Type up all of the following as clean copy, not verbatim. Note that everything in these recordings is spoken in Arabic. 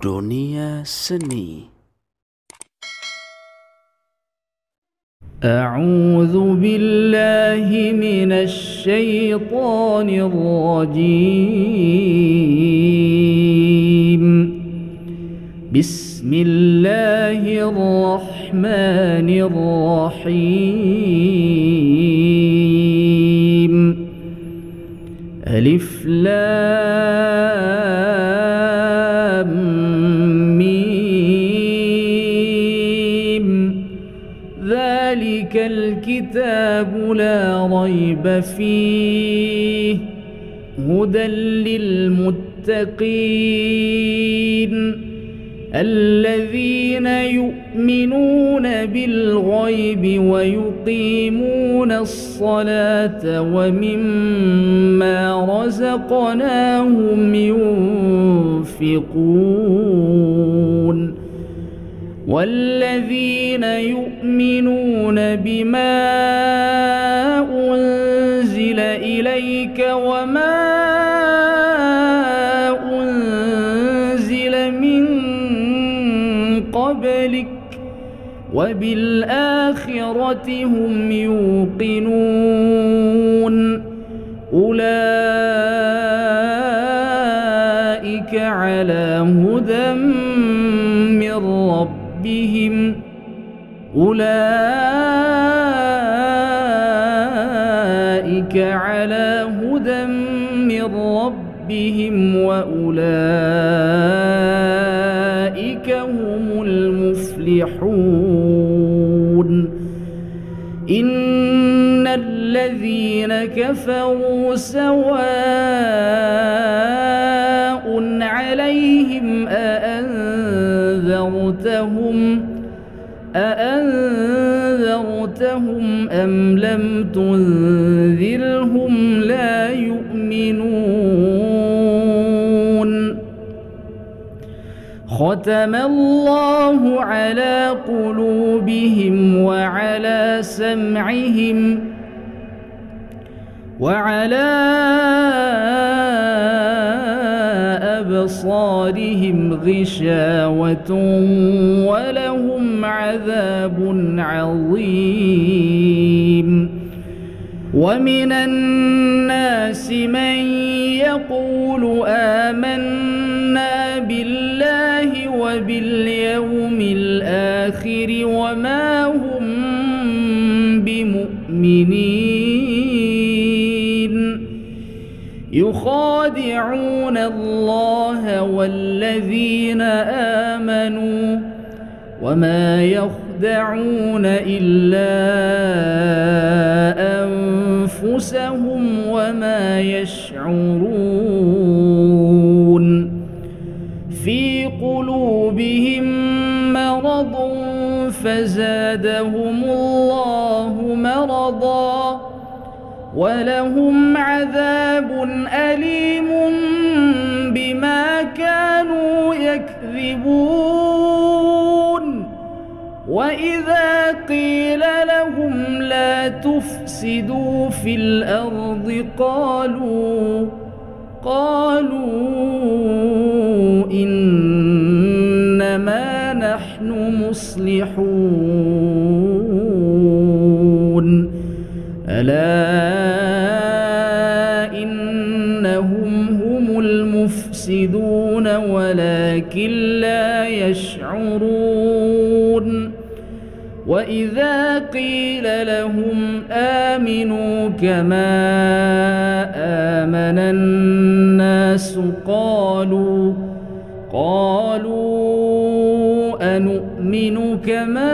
Dunia Seni. أعوذ بالله من الشيطان الرجيم. بسم الله الرحمن الرحيم. ألف لام ميم. ذلك الكتاب لا ريب فيه هدى للمتقين الذين يؤمنون بالغيب ويقيمون الصلاة ومما رزقناهم ينفقون والذين يؤمنون بما أنزل إليك وما أنزل من قبلك وبالآخرة هم يوقنون أولئك على هدى من ربهم أولئك على هدى من ربهم وأولئك هم المفلحون. إن الذين كفروا سواء عليهم أأنذرتهم أم لم تنذرهم لا يؤمنون. ختم الله على قلوبهم وعلى سمعهم وعلى أبصارهم غشاوة ولهم عذاب عظيم. ومن الناس من يقول آمنا بالله وباليوم الآخر وما هم بمؤمنين يخادعون الله والذين آمنوا وما يخدعون إلا أنفسهم وما يشعرون. في قلوبهم مرض فزادهم الله مرضا ولهم عذاب أليم بما كانوا يكذبون. وإذا قيل لهم لا تفسدوا في الأرض قالوا إنما نحن مصلحون. ألا إنهم هم المفسدون ولكن لا يشعرون. وإذا قيل لهم آمنوا كما آمن الناس قالوا أنؤمن كما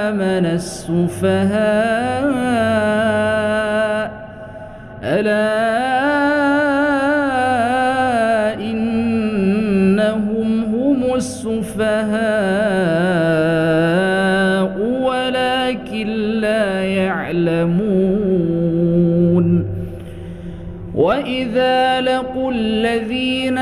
آمن السفهاء ألا إنهم هم السفهاء ولكن لا يعلمون. وإذا لقوا الذين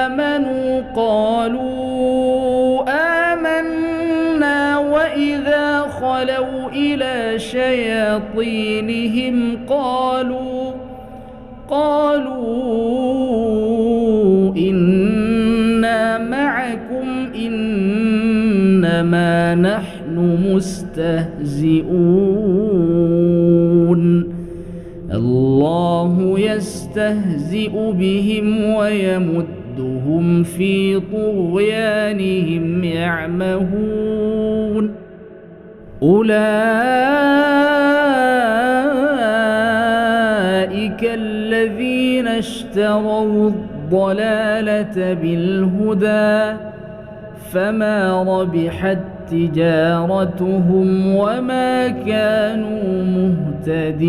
آمنوا قالوا آمنا وإذا خلوا إلى شياطينهم قالوا إن إنما نحن مستهزئون الله يستهزئ بهم ويمدهم في طغيانهم يعمهون أولئك الذين اشتروا الضلالة بالهدى فما ربحت تجارتهم وما كانوا مهتدين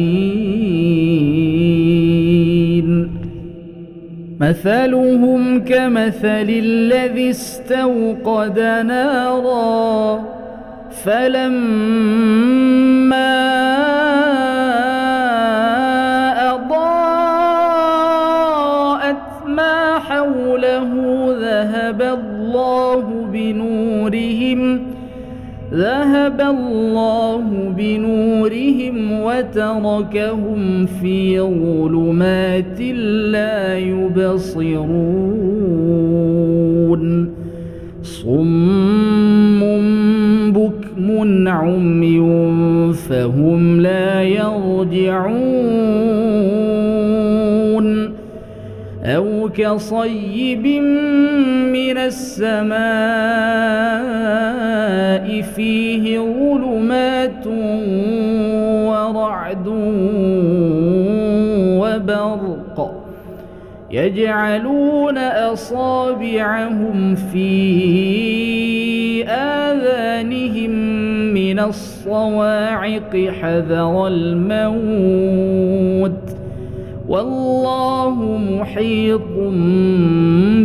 مثلهم كمثل الذي استوقد نارا فلما أضاءت ما حوله ذهب الله بنورهم وتركهم في ظلمات لا يبصرون صم بكم عمي فهم لا يرجعون أو كصيب من السماء فيه ظلمات ورعد وبرق يجعلون أصابعهم في آذانهم من الصواعق حذر الموت والله محيط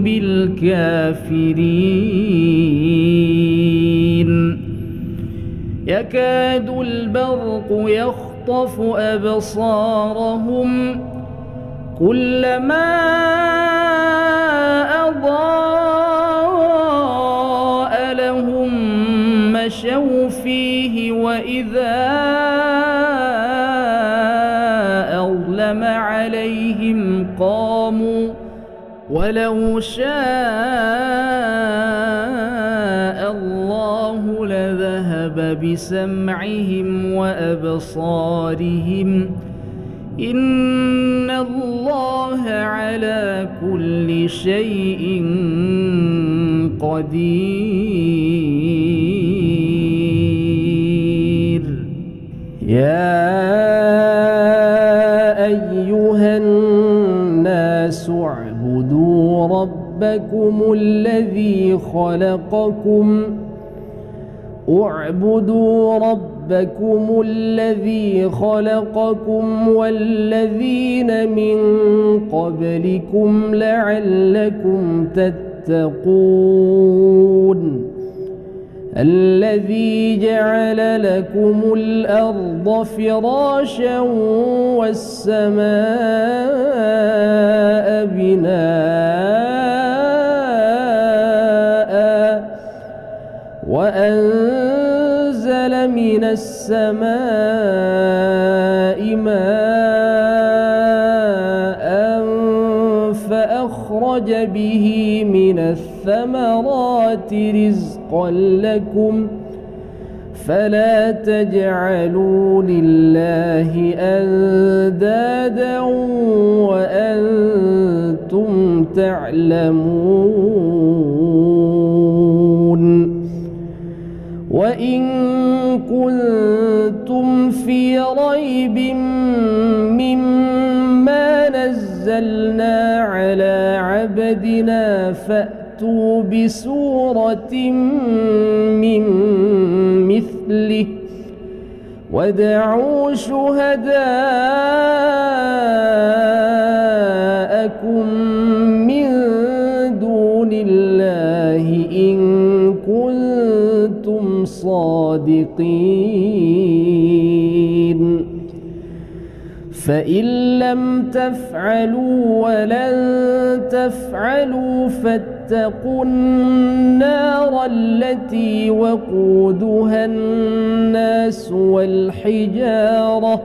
بالكافرين يكاد البرق يخطف أبصارهم كلما أضاء لهم مشوا فيه وإذا أظلم عليهم قاموا ولو شاء الله لذهب بسمعهم وأبصارهم إن الله على كل شيء قدير يا أيها الناس اعبدوا ربكم الذي خلقكم والذين من قبلكم لعلكم تتقون الذي جعل لكم الأرض فراشا والسماء بناء وأنزل من السماء ماء فأخرج به من الثمرات رزقا لكم فلا تجعلوا لله أندادا وأنتم تعلمون وإن كنتم في ريب مما نزلنا على عبدنا فأتوا بسورة من مثله وادعوا شهداءكم من دون الله إن كنتم صادقين فإن لم تفعلوا ولن تفعلوا فاتقوا النار التي وقودها الناس والحجارة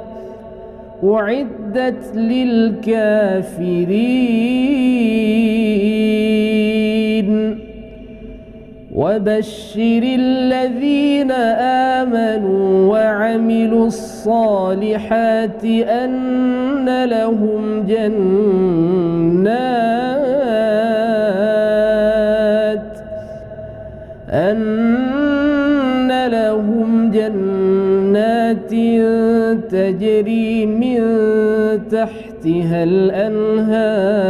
أعدت للكافرين وبشر الذين آمنوا وعملوا الصالحات أن لهم جنات تجري من تحتها الأنهار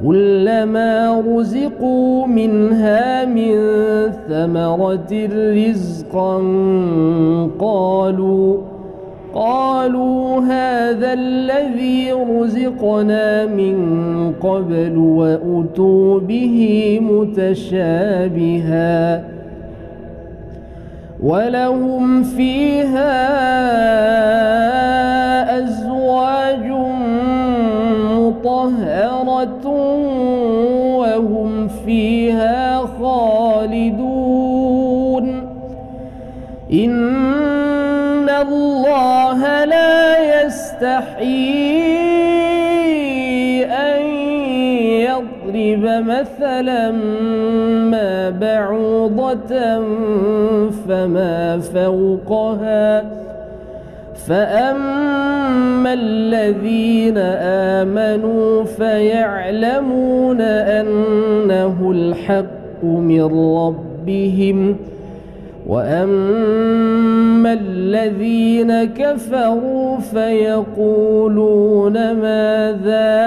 كلما رزقوا منها من ثمرة رزقا قالوا هذا الذي رزقنا من قبل وأتوا به متشابها ولهم فيها أزواج مطهرة وهم فيها خالدون إن الله لا يستحيي أن يضرب مثلا ما بعوضة فما فوقها فأما الذين آمنوا فيعلمون أنه الحق من ربهم وأما الذين كفروا فيقولون ماذا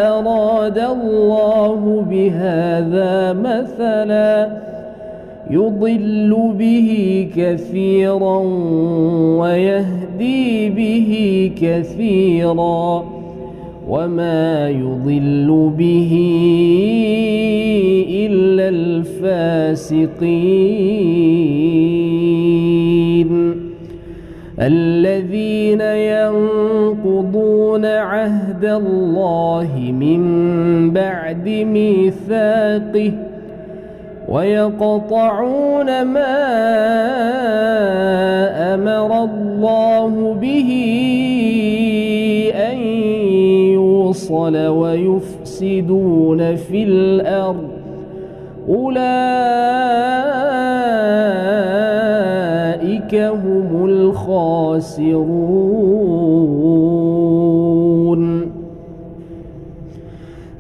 أراد الله بهذا مثلا يضل به كثيرا ويهدي به كثيرا وما يضل به إلا الفاسقين الذين ينقضون عهد الله من بعد ميثاقه ويقطعون ما أمر الله به أن يوصل ويفسدون في الأرض أولئك هم الخاسرون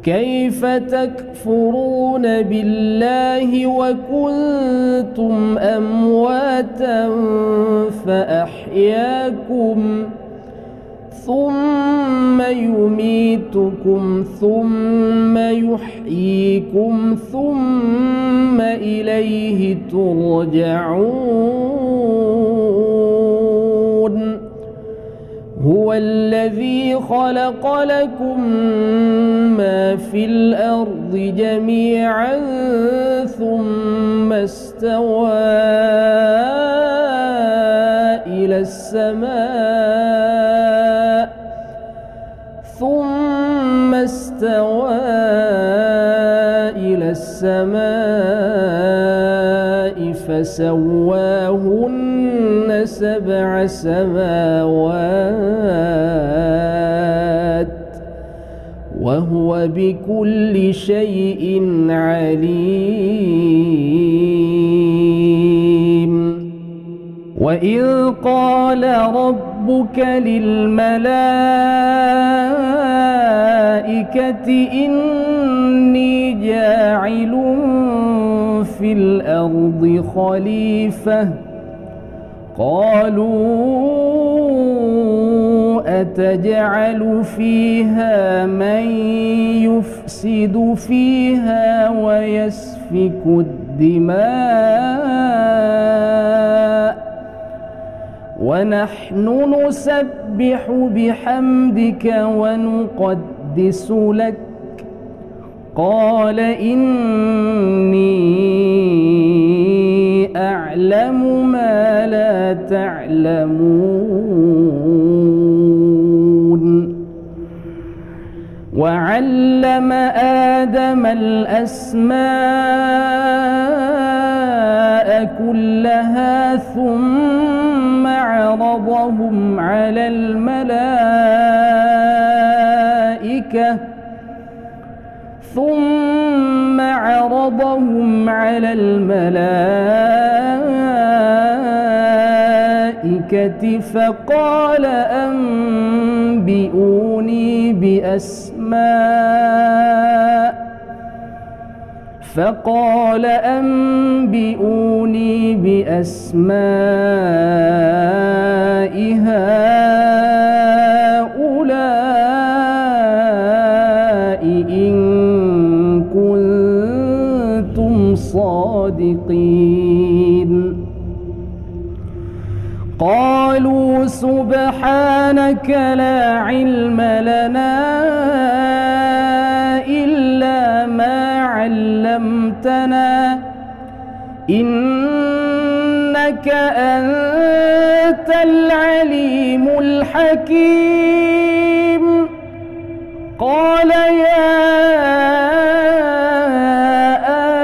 كيف تكفرون بالله وكنتم أمواتا فأحياكم ثم يميتكم ثم يحييكم ثم إليه ترجعون هو الذي خلق لكم ما في الأرض جميعا ثم استوى إلى السماء فسواهن 7 سماوات وهو بكل شيء عليم وإذ قال ربك للملائكة إني جاعل في الأرض خليفة قالوا أتجعل فيها من يفسد فيها ويسفك الدماء ونحن نسبح بحمدك ونقدس لك قال إني أعلم ما لا تعلمون وعلم آدم الأسماء كلها ثم عرضهم على الملائكة ثم عرضهم على الملائكة فقال أنبئوني بأسماء هؤلاء إن كنتم صادقين. قالوا سبحانك لا علم لنا إلا ما علمتنا إنك أنت العليم الحكيم. قال يا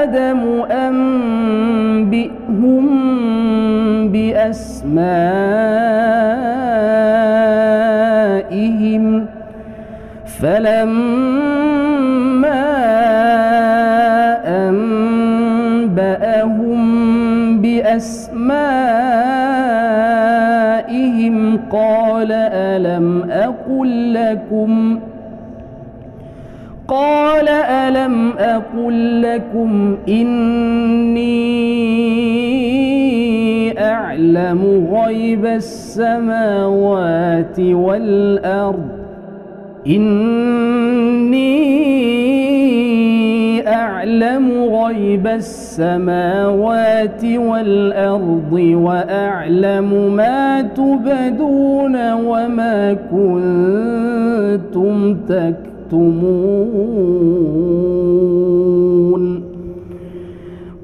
آدم أنبئهم بأسمائهم فلما أنبأهم بأسمائهم قال ألم أقل لكم إني أعلم غيب السماوات والأرض وأعلم ما تبدون وما كنتم تكتمون.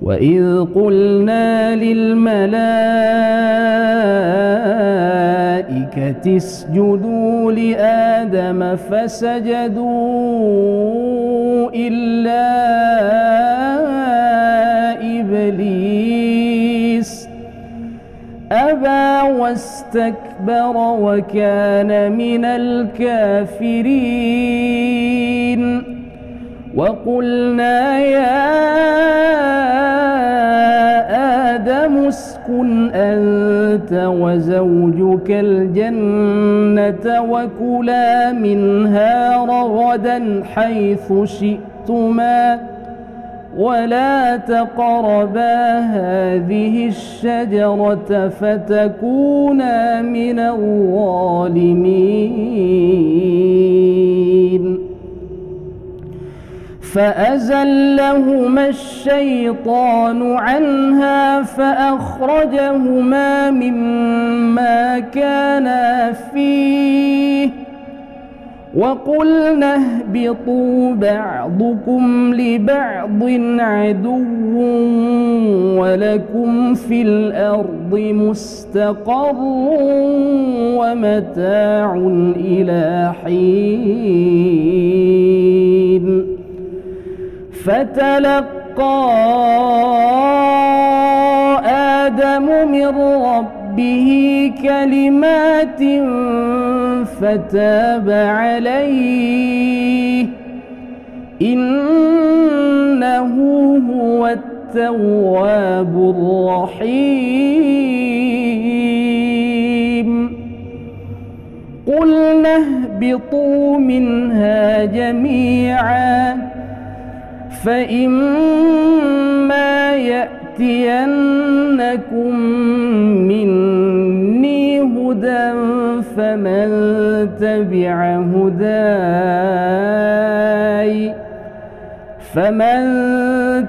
وإذ قلنا للملائكة اسجدوا لآدم فسجدوا إلا إبليس أبى واستكبر وكان من الكافرين. وقلنا يا آدم اسكن أنت وزوجك الجنة وكلا منها رغدا حيث شئتما ولا تقربا هذه الشجرة فتكونا من الظالمين. فأزلهما الشيطان عنها فأخرجهما مما كانا فيه وقلنا اهبطوا بعضكم لبعض عدو ولكم في الأرض مستقر ومتاع إلى حين. فتلقى آدم من ربه كلمات فتاب عليه إنه هو التواب الرحيم. قلنا اهبطوا منها جميعا فإما يأتينكم مني هدى فمن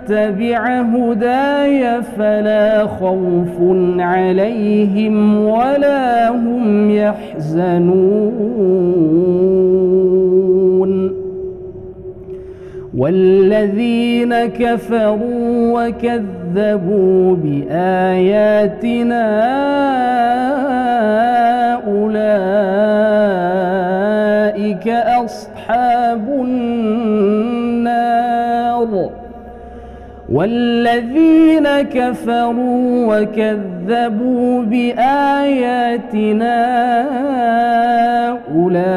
تبع هداي فلا خوف عليهم ولا هم يحزنون. والذين كفروا وكذبوا بآياتنا أولئك أصحاب النار. والذين كفروا وكذبوا بآياتنا أولئك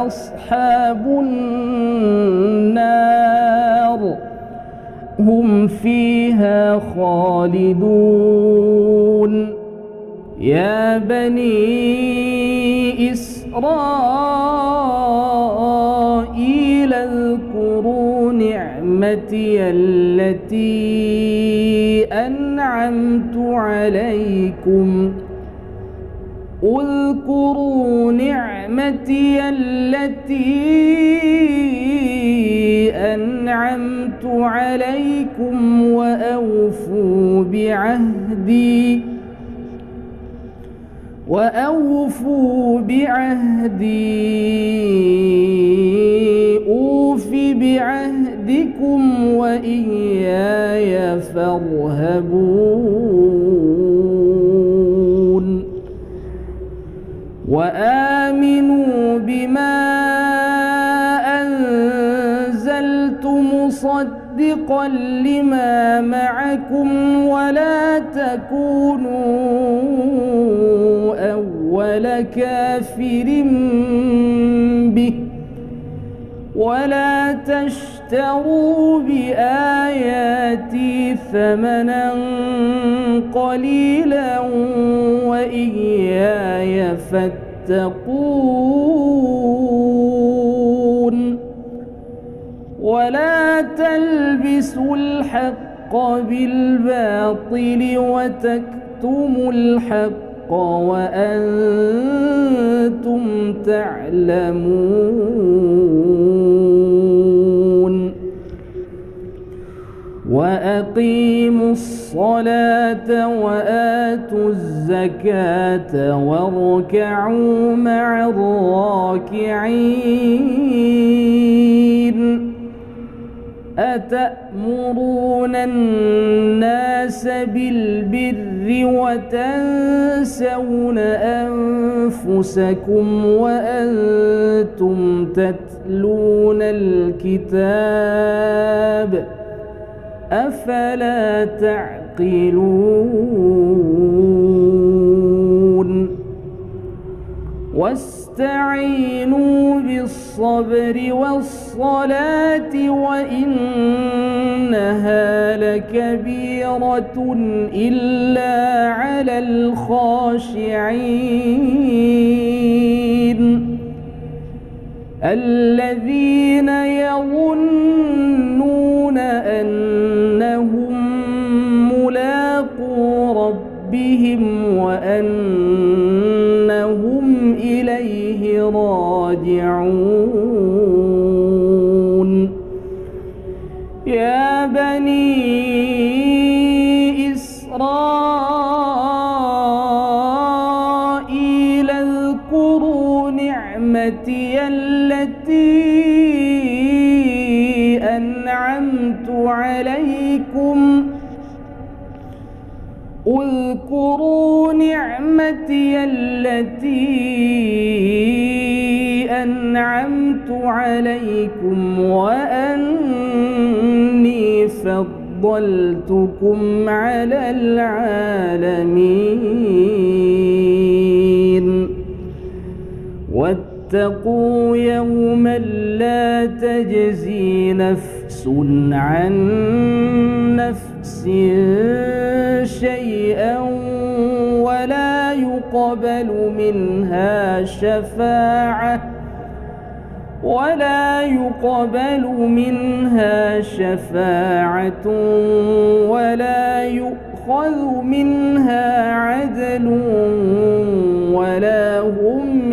أصحاب فيها خالدون. يا بني إسرائيل اذكروا نعمتي التي أنعمت عليكم اذكروا نعمتي التي أنعمت عليكم وأوفوا بعهدي أوف بعهدكم وإياي فارهبون. وآمنوا بما أنزلت مصدقا لما معكم ولا تكونوا أول كافر به ولا تشتروا بآياتي ثمنا قليلا وإياي فاتقون. ولا تلبسوا الحق بالباطل وتكتموا الحق وأنتم تعلمون. وأقيموا الصلاة وآتوا الزكاة واركعوا مع الراكعين. أتأمرون الناس بالبر وتنسون أنفسكم وأنتم تتلون الكتاب أفلا تعقلون. واستعينوا بالصبر والصلاة وإنها لكبيرة إلا على الخاشعين الذين يظنون أنهم ملاقو ربهم وأنهم إليه راجعون. يا بني إسرائيل اذكروا نعمتي التي أنعمت عليكم اذكروا نعمتي التي أنعمت عليكم وأني فضلتكم على العالمين. واتقوا يوما لا تجزي نفس عن نفس شيئا ولا يقبل منها شفاعة ولا يؤخذ منها عدل ولا هم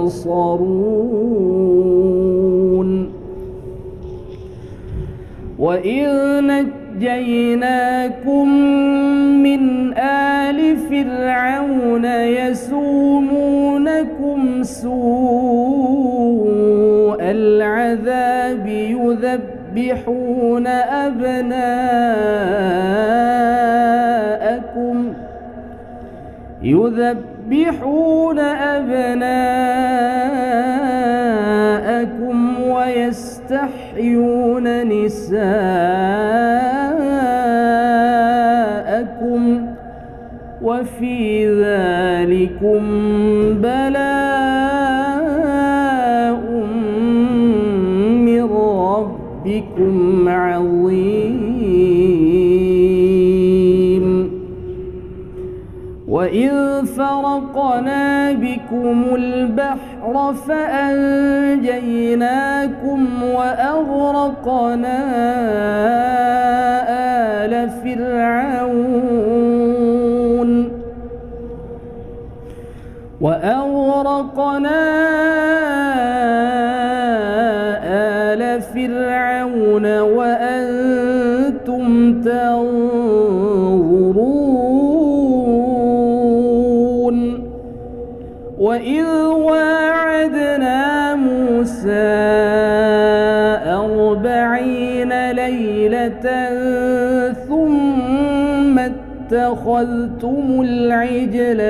ينصرون. وإذ نجيناكم من آل فرعون يسومونكم سوء العذاب يذبحون أبناءكم ويستحيون نساءكم وفي ذلكم بلاء من ربكم عظيم. وإذ فرقنا بكم البحر فأنجيناكم وأغرقنا آل فرعون وأنتم تنظرون وإذ واعدنا موسى 40 ليلة ثم اتخذتم العجل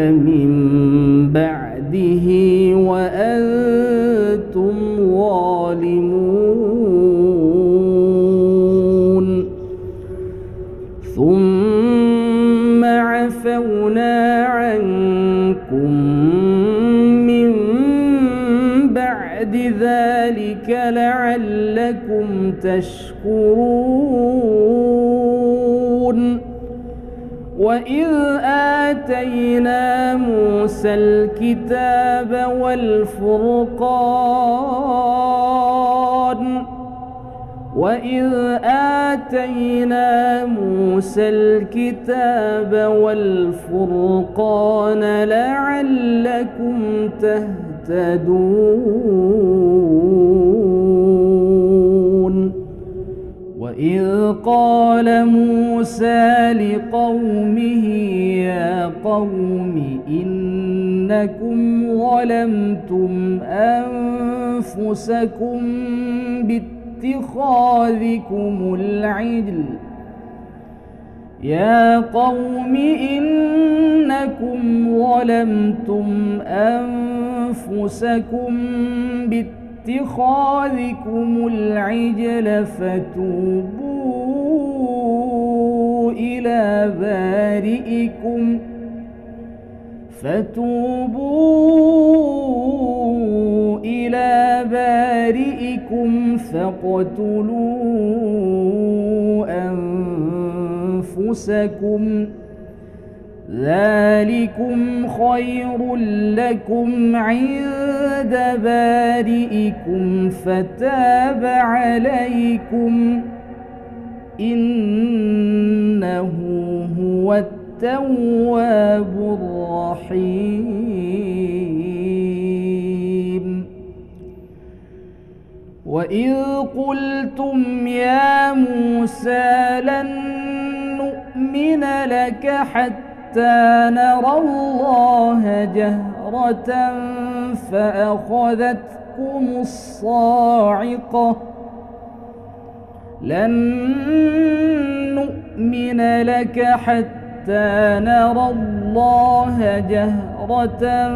من بعده وأنتم ظالمون ثم عفونا عنكم من بعد ذلك لعلكم تشكرون وإذ آتينا موسى الكتاب والفرقان لعلكم تهتدون وإذ قال موسى لقومه يا قوم إنكم ظلمتم أنفسكم باتخاذكم العجل فتوبوا إلى بارئكم فاقتلوا أنفسكم ذلكم خير لكم عند بارئكم فتاب عليكم إنه هو التواب الرحيم وإذ قلتم يا موسى لن نؤمن لك حتى نرى الله جهرة فأخذتكم الصاعقة لن نؤمن لك حتى نرى الله جهرة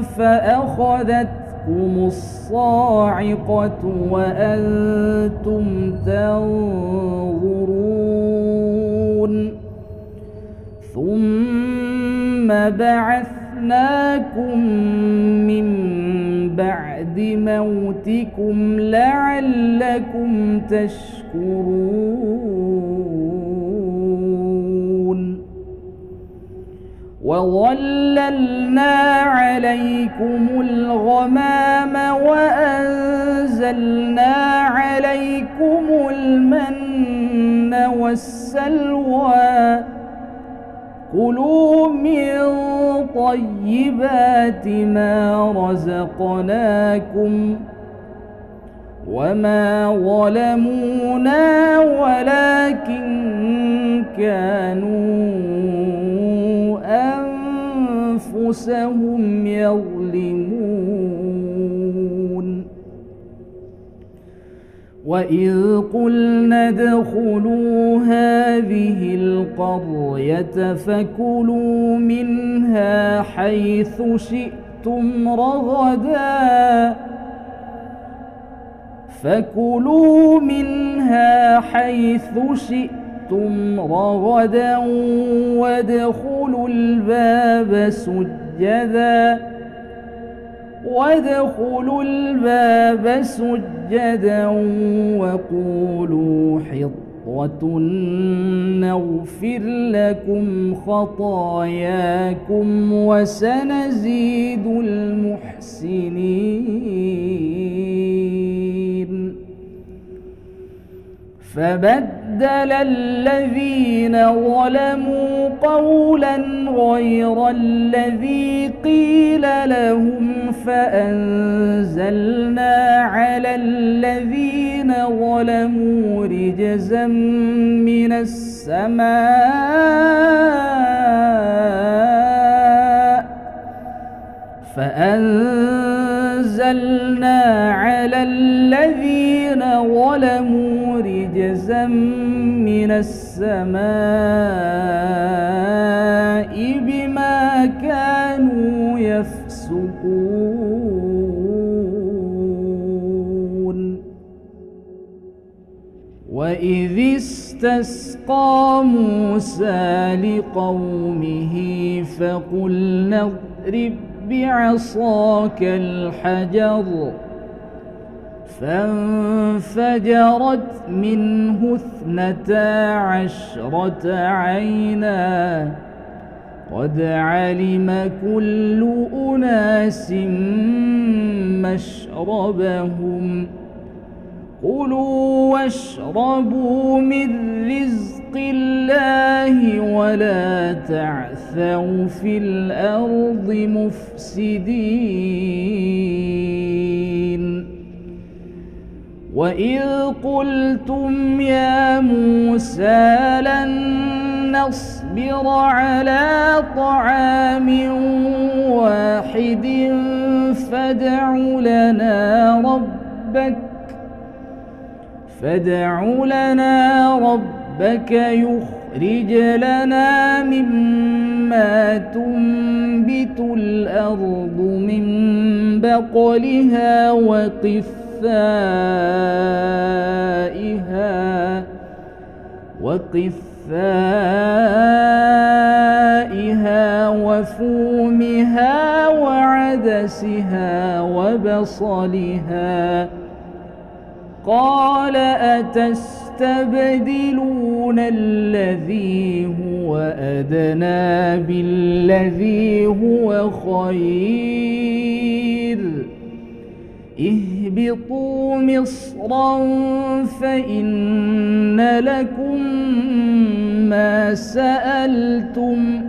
فأخذتكم الصاعقة وأنتم تنظرون ثم بعثناكم من بعد موتكم لعلكم تشكرون وظللنا عليكم الغمام وأنزلنا عليكم المن والسلوى كلوا من طيبات ما رزقناكم وما ظلمونا ولكن كانوا أنفسهم يظلمون وإذ قلنا ادخلوا هذه القرية فكلوا منها حيث شئتم رغدا وادخلوا الباب سجدا وادخلوا الباب سجدا وقولوا حطة نغفر لكم خطاياكم وسنزيد المحسنين. فبدل الذين ظلموا قولا غير الذي قيل لهم فأنزلنا على الذين ظلموا رجزا من السماء فأنزلنا على الذين ظلموا رجزا من السماء بما كانوا يفسقون. وإذ استسقى موسى لقومه فقلنا اضرب بعصاك الحجر فانفجرت منه 12 عينا قد علم كل أناس مشربهم كلوا واشربوا من رزق الله ولا تعثوا في الأرض مفسدين. وإذ قلتم يا موسى لن نصبر على طعام واحد فادع لنا ربك يخرج لنا مما تنبت الأرض من بقلها وقثائها وفومها وعدسها وبصلها قال أتستبدلون الذي هو أدنى بالذي هو خير اهبطوا مصرا فإن لكم ما سألتم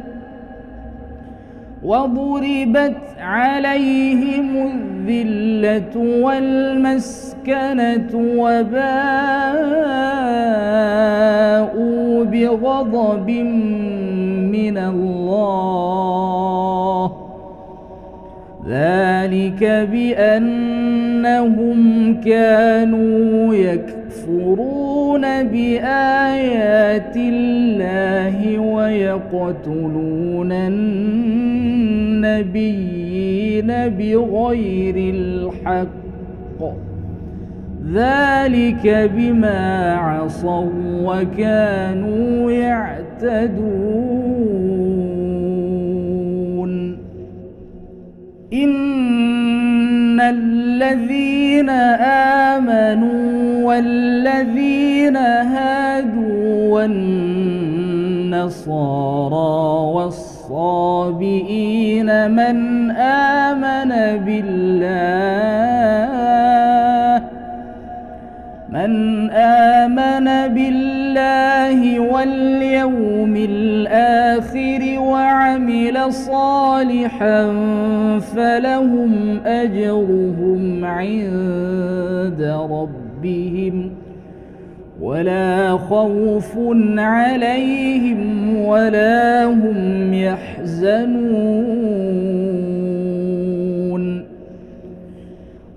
وضربت عليهم الذلة والمسكنة وباءوا بغضب من الله ذلك بأنهم كانوا يكفرون بآيات الله ويقتلون النبيين بغير الحق ذلك بما عصوا وكانوا يعتدون. إن الذين آمنوا والذين هادوا والنصارى والصابئين من آمن بالله واليوم الآخر وعمل صالحا فلهم أجرهم عند ربهم ولا خوف عليهم ولا هم يحزنون.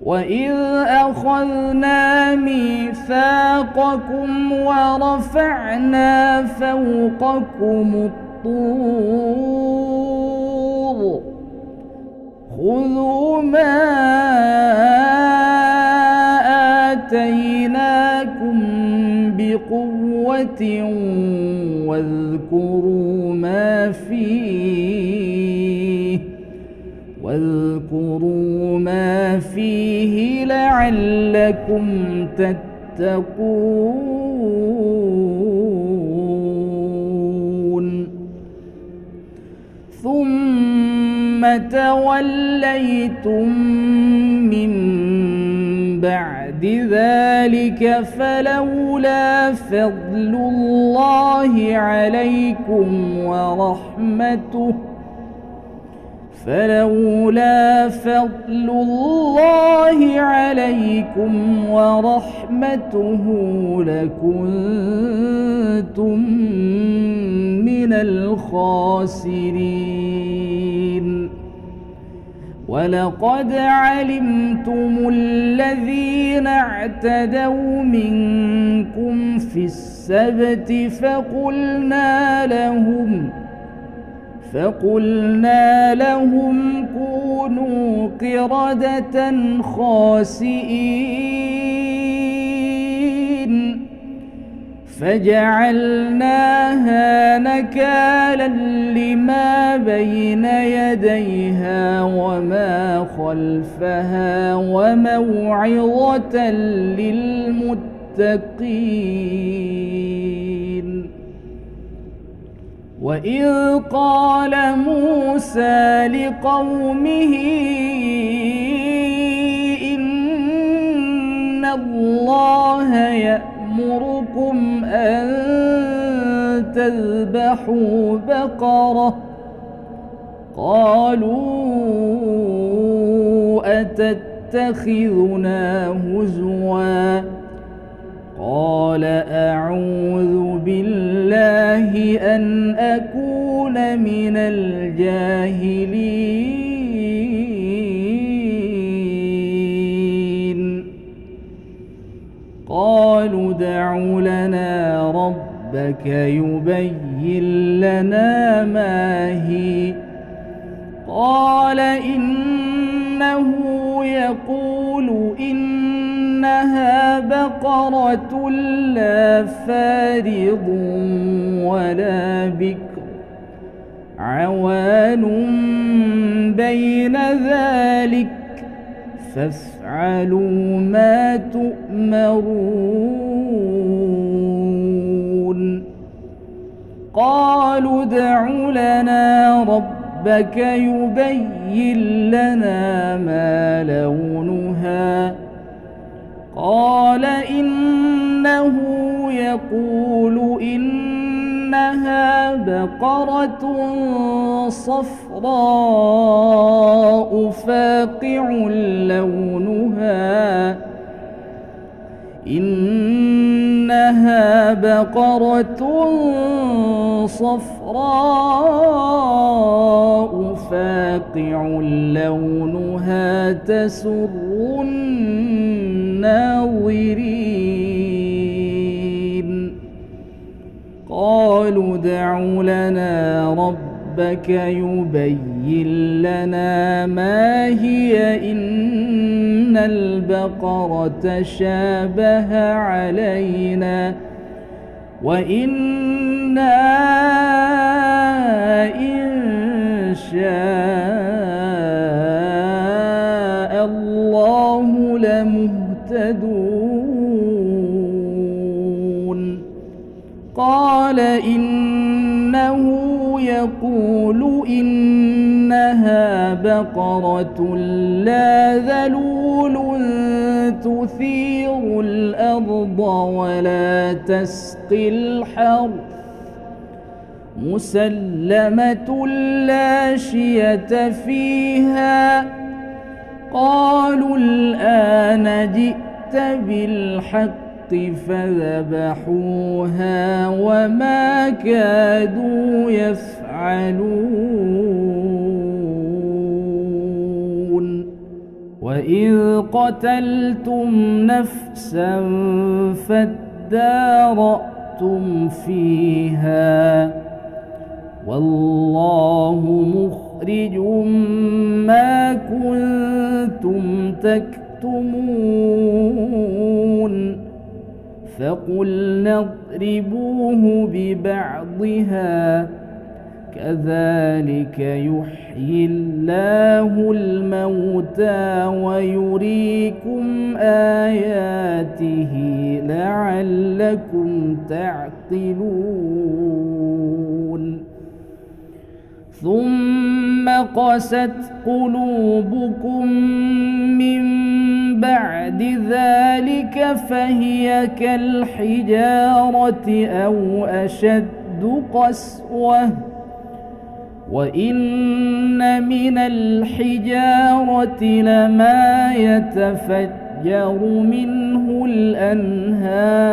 وإذ أخذنا ميثاقكم ورفعنا فوقكم الطور خذوا ما آتيناكم بقوة فاذكروا ما فيه لعلكم تتقون. ثم توليتم من بعد ذلك فلولا فضل الله عليكم ورحمته لكنتم من الخاسرين. ولقد علمتم الذين اعتدوا منكم في السبت فقلنا لهم كونوا قردة خاسئين فجعلناها نكالا لما بين يديها وما خلفها وموعظة للمتقين. وإذ قال موسى لقومه إن الله يأمركم أن تذبحوا بقرة قالوا أتتخذنا هزوا قال أعوذ بالله أن أكون من الجاهلين. قالوا ادع لنا ربك يبين لنا ما هي قال إنه يقول إنها بقرة لا فارض ولا بكر عوان بين ذلك فافعلوا ما تؤمرون. قالوا ادع لنا ربك يبين لنا ما لونها قال إنه يقول إنها بقرة صفراء فاقع لونها تسر الناظرين. قالوا ادع لنا ربك يبين لنا ما هي إن البقرة شابه علينا وإنا إن شاء الله لمهتدون. قال إنه يقول إنها بقرة لا ذلول تثير الأرض ولا تسقي الحرث مسلمة لا شية فيها. قالوا الآن جئت بالحق فذبحوها وما كادوا يفعلون. وإذ قتلتم نفسا فادارأتم فيها والله مخرج ما كنتم تكتمون. فقلنا اضربوه ببعضها كذلك يحيي الله الموتى ويريكم آياته لعلكم تعقلون ثم قست قلوبكم من بعد ذلك فهي كالحجارة أو أشد قسوة وإن من الحجارة لما يتفجر منه الأنهار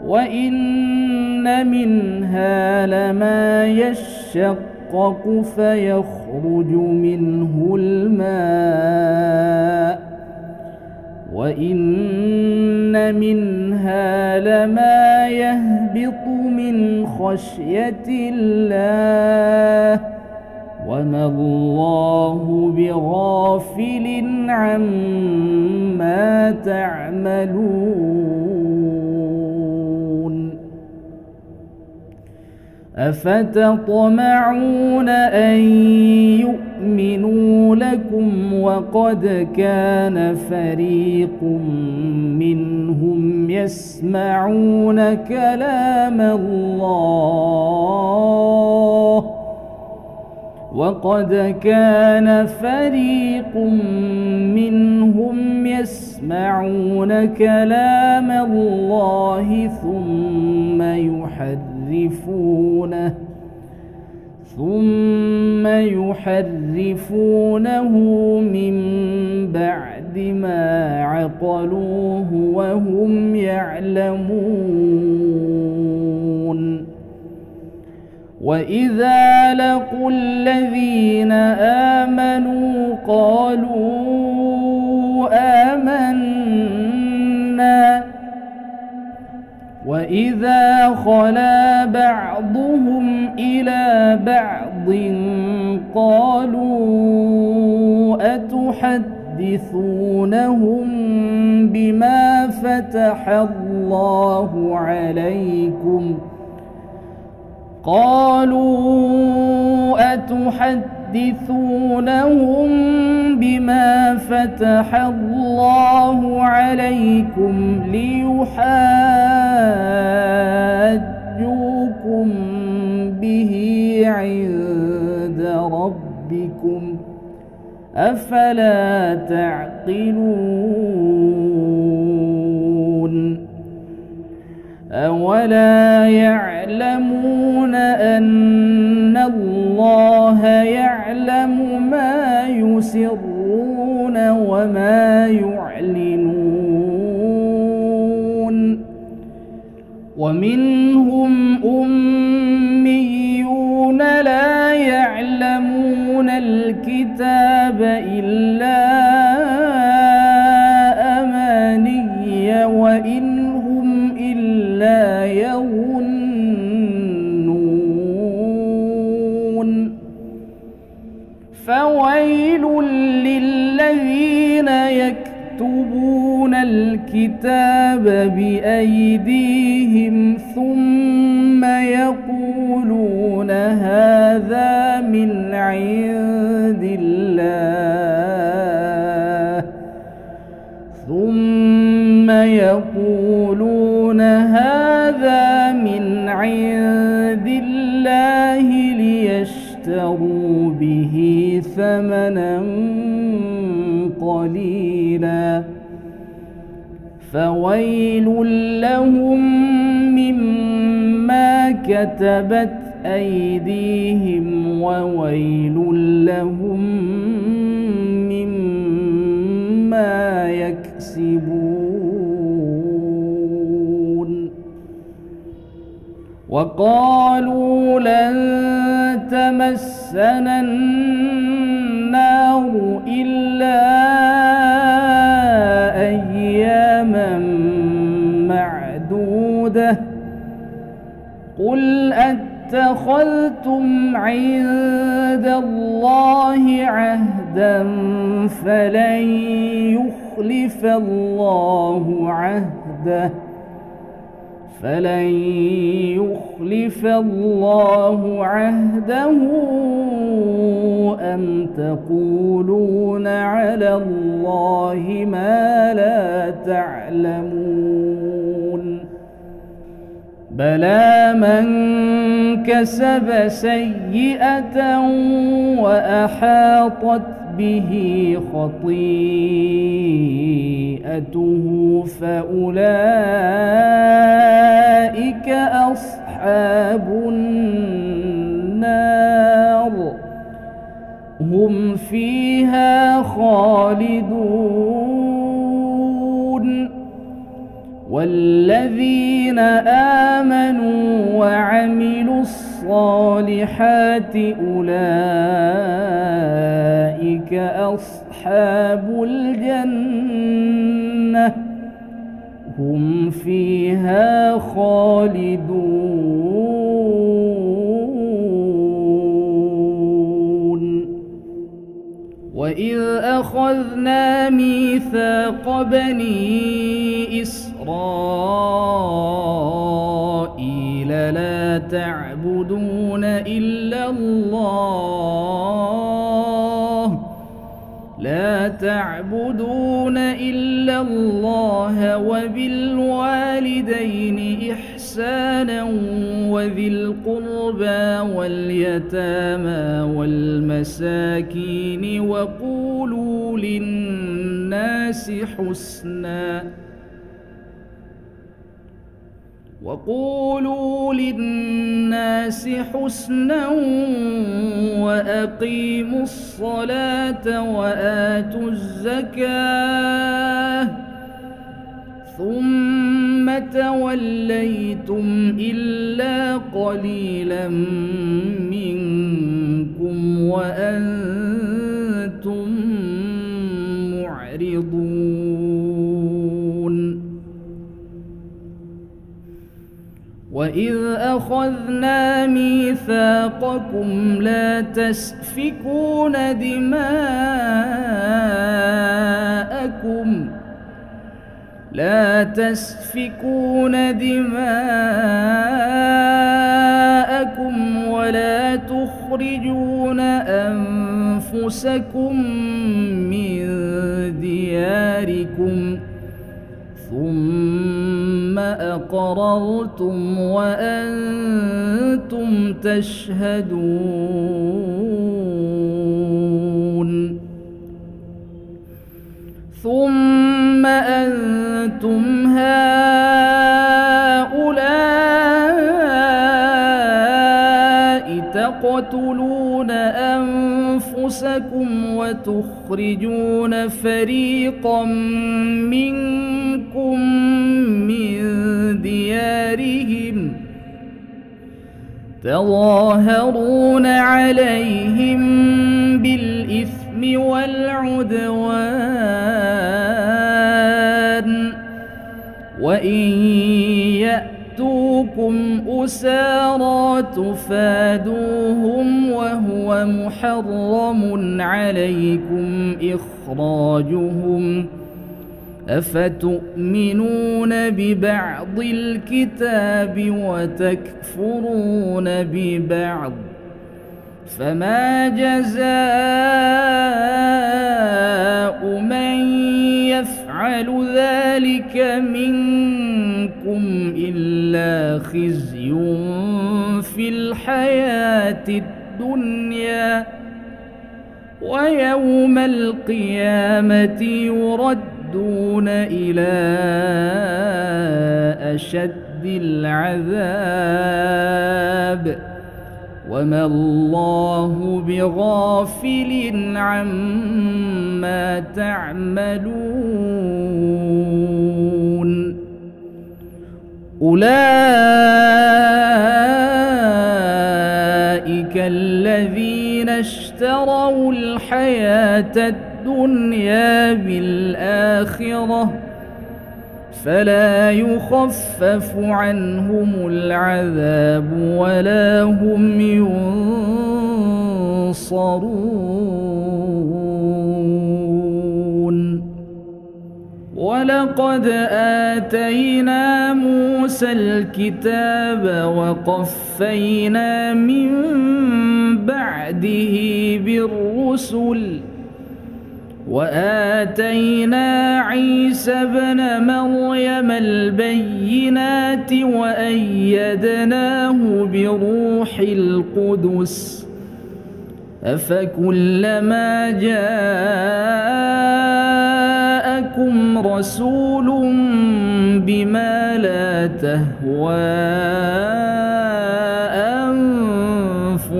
وإن منها لما يشقق فيخرج منه الماء وإن منها لما يهبط من خشية الله وما الله بغافل عما تعملون أفتطمعون أن يؤمنوا لكم وقد كان فريق منهم يسمعون كلام الله وقد كان فريق منهم يسمعون كلام الله ثم يحرفونه من بعد ما عقلوه وهم يعلمون وإذا لقوا الذين آمنوا قالوا آمنا وإذا خلا بعضهم إلى بعض قالوا أتحدثونهم بما فتح الله عليكم ليحاجوكم به عند ربكم أفلا تعقلون أولا يعلمون أن الله يعلم ما يسرون وما يعلنون ومنهم أميون لا يعلمون الكتاب إلا أماني وإن هم إلا يظنون فويل للذين يكتبون الكتاب بأيديهم ثم يقولون هذا من عند الله ليشتروا به ثمنا قليلا فويل لهم مما كتبت أيديهم وويل لهم مما يكسبون وقالوا لن تمسنا النار إلا أياما معدودة قل اتخذتم عند الله عهدا فلن يخلف الله عهده فلن يخلف الله عهده أم تقولون على الله ما لا تعلمون بلى من كسب سيئة وأحاطت به خطيئته فأولئك أصحاب النار هم فيها خالدون والذين آمنوا وعملوا الصالحات أولئك أصحاب الجنة هم فيها خالدون وإذ أخذنا ميثاق بني إسرائيل لا تعبدون إلا الله وبالوالدين إحسانا وذي القربى واليتامى والمساكين وقولوا للناس حسنا وأقيموا الصلاة وآتوا الزكاة ثم توليتم إلا قليلا منكم وأنتم معرضون وإذ أخذنا ميثاقكم لا تسفكون دماءكم ولا تخرجون أنفسكم من دياركم ثم أقررتم وأنتم تشهدون ثم أنتم هؤلاء تقتلون أنفسكم وتخرجون فريقا منكم من ديارهم تظاهرون عليهم بالإثم والعدوان وإن يأتوكم أسارى تفادوهم وهو محرم عليكم إخراجهم أفتؤمنون ببعض الكتاب وتكفرون ببعض فما جزاء من يفعل ذلك منكم إلا خزي في الحياة الدنيا ويوم القيامة يردون إلى أشد العذاب وما الله بغافل عما تعملون أولئك الذين اشتروا الحياة الدنيا بالآخرة فلا يخفف عنهم العذاب ولا هم ينصرون ولقد آتينا موسى موسى الكتاب وقفينا من بعده بالرسل وآتينا عيسى ابن مريم البينات وأيدناه بروح القدس أفكلما جاءكم رسول بما لا تهوى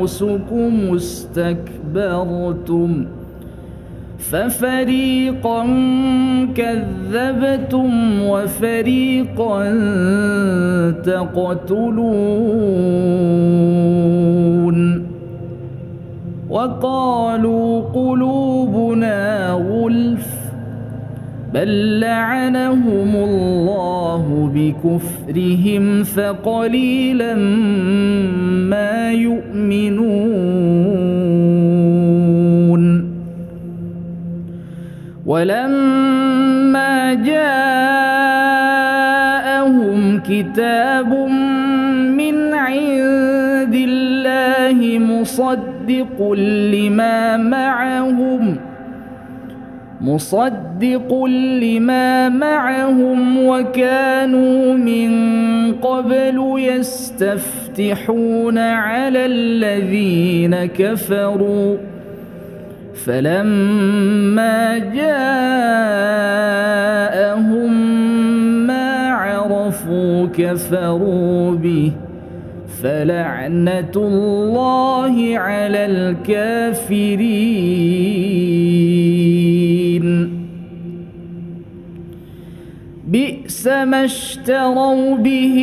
أنفسكم استكبرتم ففريقا كذبتم وفريقا تقتلون وقالوا قلوبنا غلف بل لعنهم الله بكفرهم فقليلا ما يؤمنون ولما جاءهم كتاب من عند الله مصدق لما معهم وكانوا من قبل يستفتحون على الذين كفروا فلما جاءهم ما عرفوا كفروا به فلعنة الله على الكافرين بئس ما اشتروا به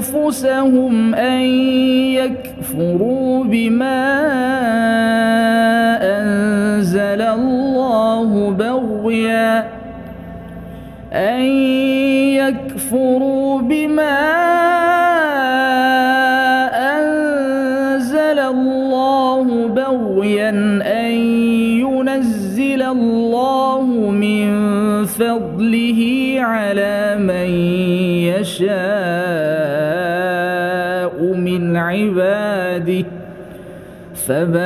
أنفسهم أن يكفروا بما أنزل الله بغيا أن ينزل الله من فضله على من يشاء من عباده فباءوا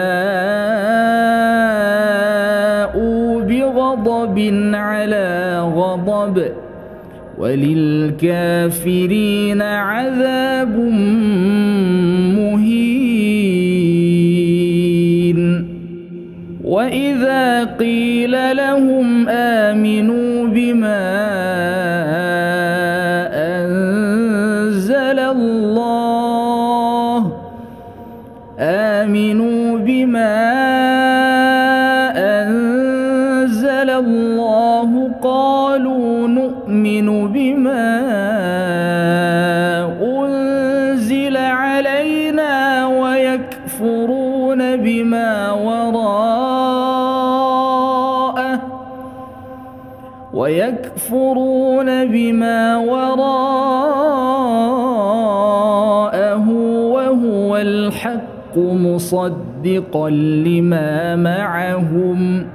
بغضب على غضب وللكافرين عذاب مهين وإذا قيل لهم آمنوا بما أنزل الله قالوا نؤمن بما أنزل علينا ويكفرون بما وراءه وهو الحق مصدقا لما معهم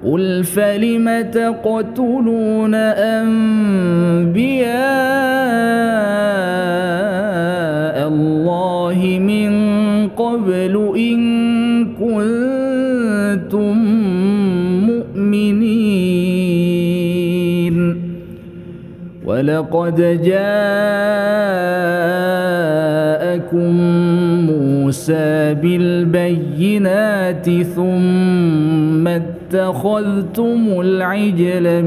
قل فلم تقتلون أنبياء الله من قبل إن كنتم مؤمنين ولقد جاءكم موسى بالبينات ثم اتخذتم العجل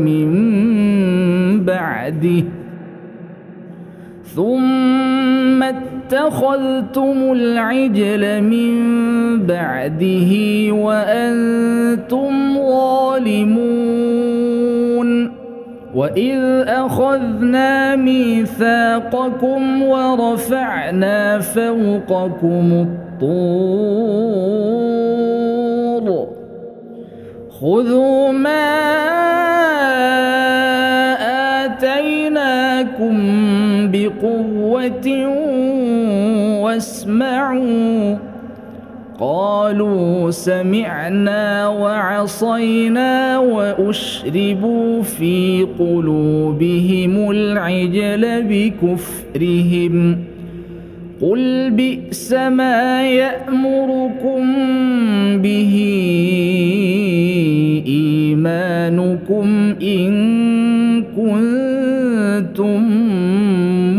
من بعده وأنتم ظالمون وإذ أخذنا ميثاقكم ورفعنا فوقكم الطور خذوا ما آتيناكم بقوة واسمعوا قالوا سمعنا وعصينا وأشربوا في قلوبهم العجل بكفرهم قل بئس ما يأمركم به إيمانكم إن كنتم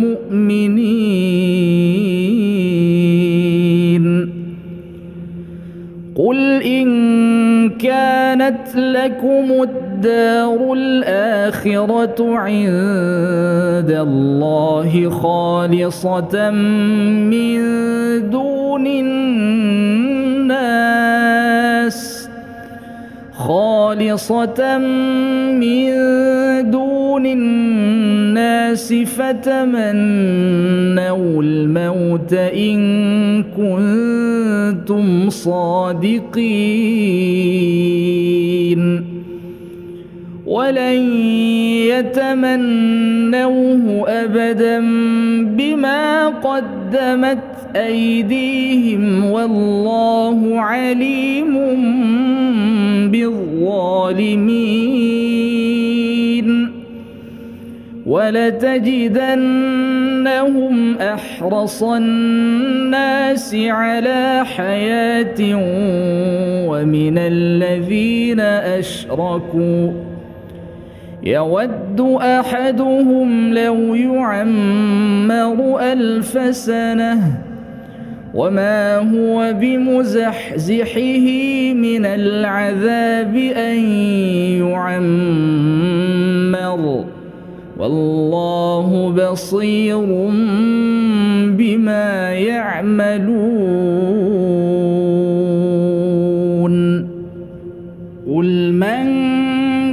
مؤمنين قل إن كانت لكم الدار الآخرة عند الله خالصة من دون الناس فتمنوا الموت إن كنتم صادقين ولن يتمنوه أبدا بما قدمت أيديهم والله عليم بالظالمين ولتجدنهم أحرص الناس على حياة ومن الذين أشركوا يود أحدهم لو يعمر 1000 سنة وما هو بمزحزحه من العذاب أن يعمر والله بصير بما يعملون قل من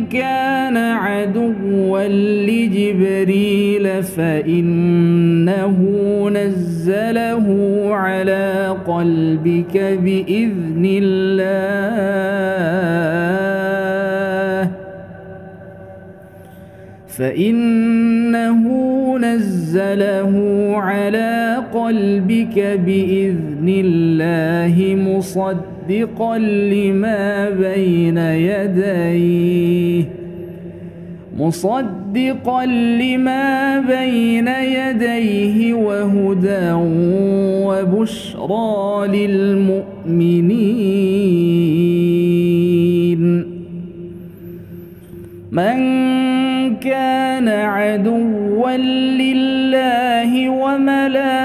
كان عدوا لجبريل فإنه نزله على قلبك بإذن الله مصدقا لما بين يديه وهدى وبشرى للمؤمنين من كان عدوا لله وملائكته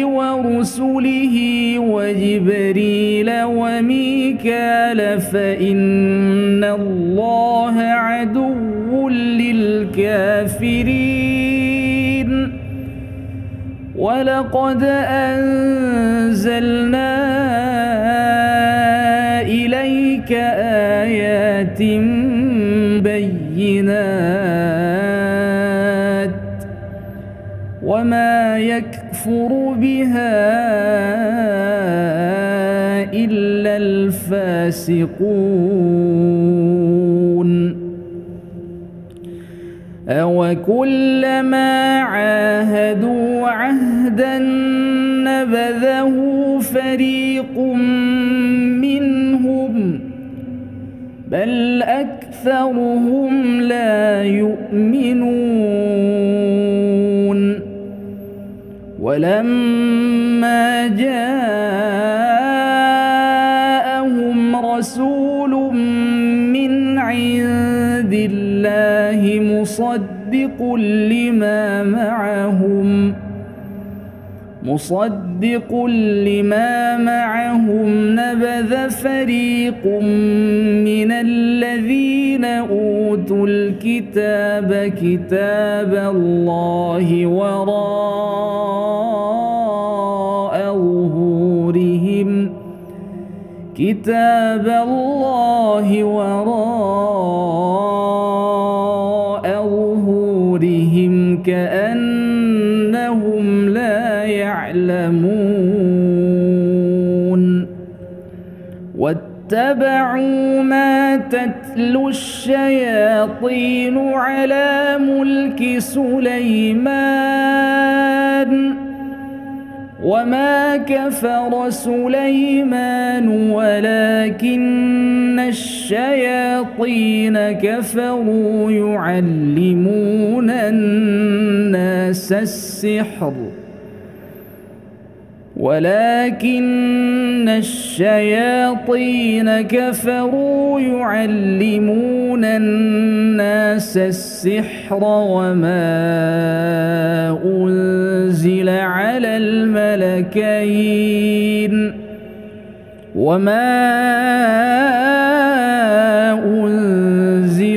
ورسله وجبريل وميكال فإن الله عدو للكافرين ولقد أنزلنا إليك آيات بينات وما يكفر بها إلا الفاسقون أوكلما عاهدوا عهدا نبذه فريق منهم بل أكثرهم لا يؤمنون ولما جاءهم رسول من عند الله مصدق لما معهم نبذ فريق من الذين أوتوا الكتاب كتاب الله وراء ظهورهم كأنهم لا يعلمون واتبعوا ما تتلو الشياطين على ملك سليمان وما كفر سليمان ولكن الشياطين كفروا يعلمون الناس السحر وما أنزل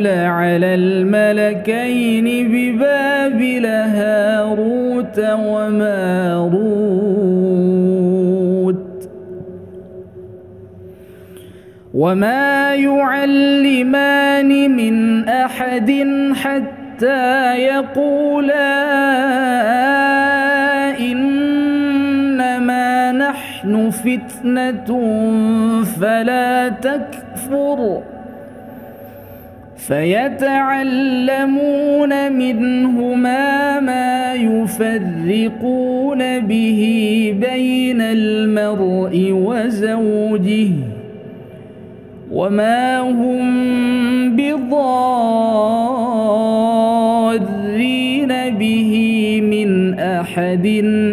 على الملكين ببابل هاروت وماروت وما يعلمان من أحد حتى يقولا إنما نحن فتنة فلا تكفر فيتعلمون منهما ما يفرقون به بين المرء وزوجه وما هم بضارين به من أحد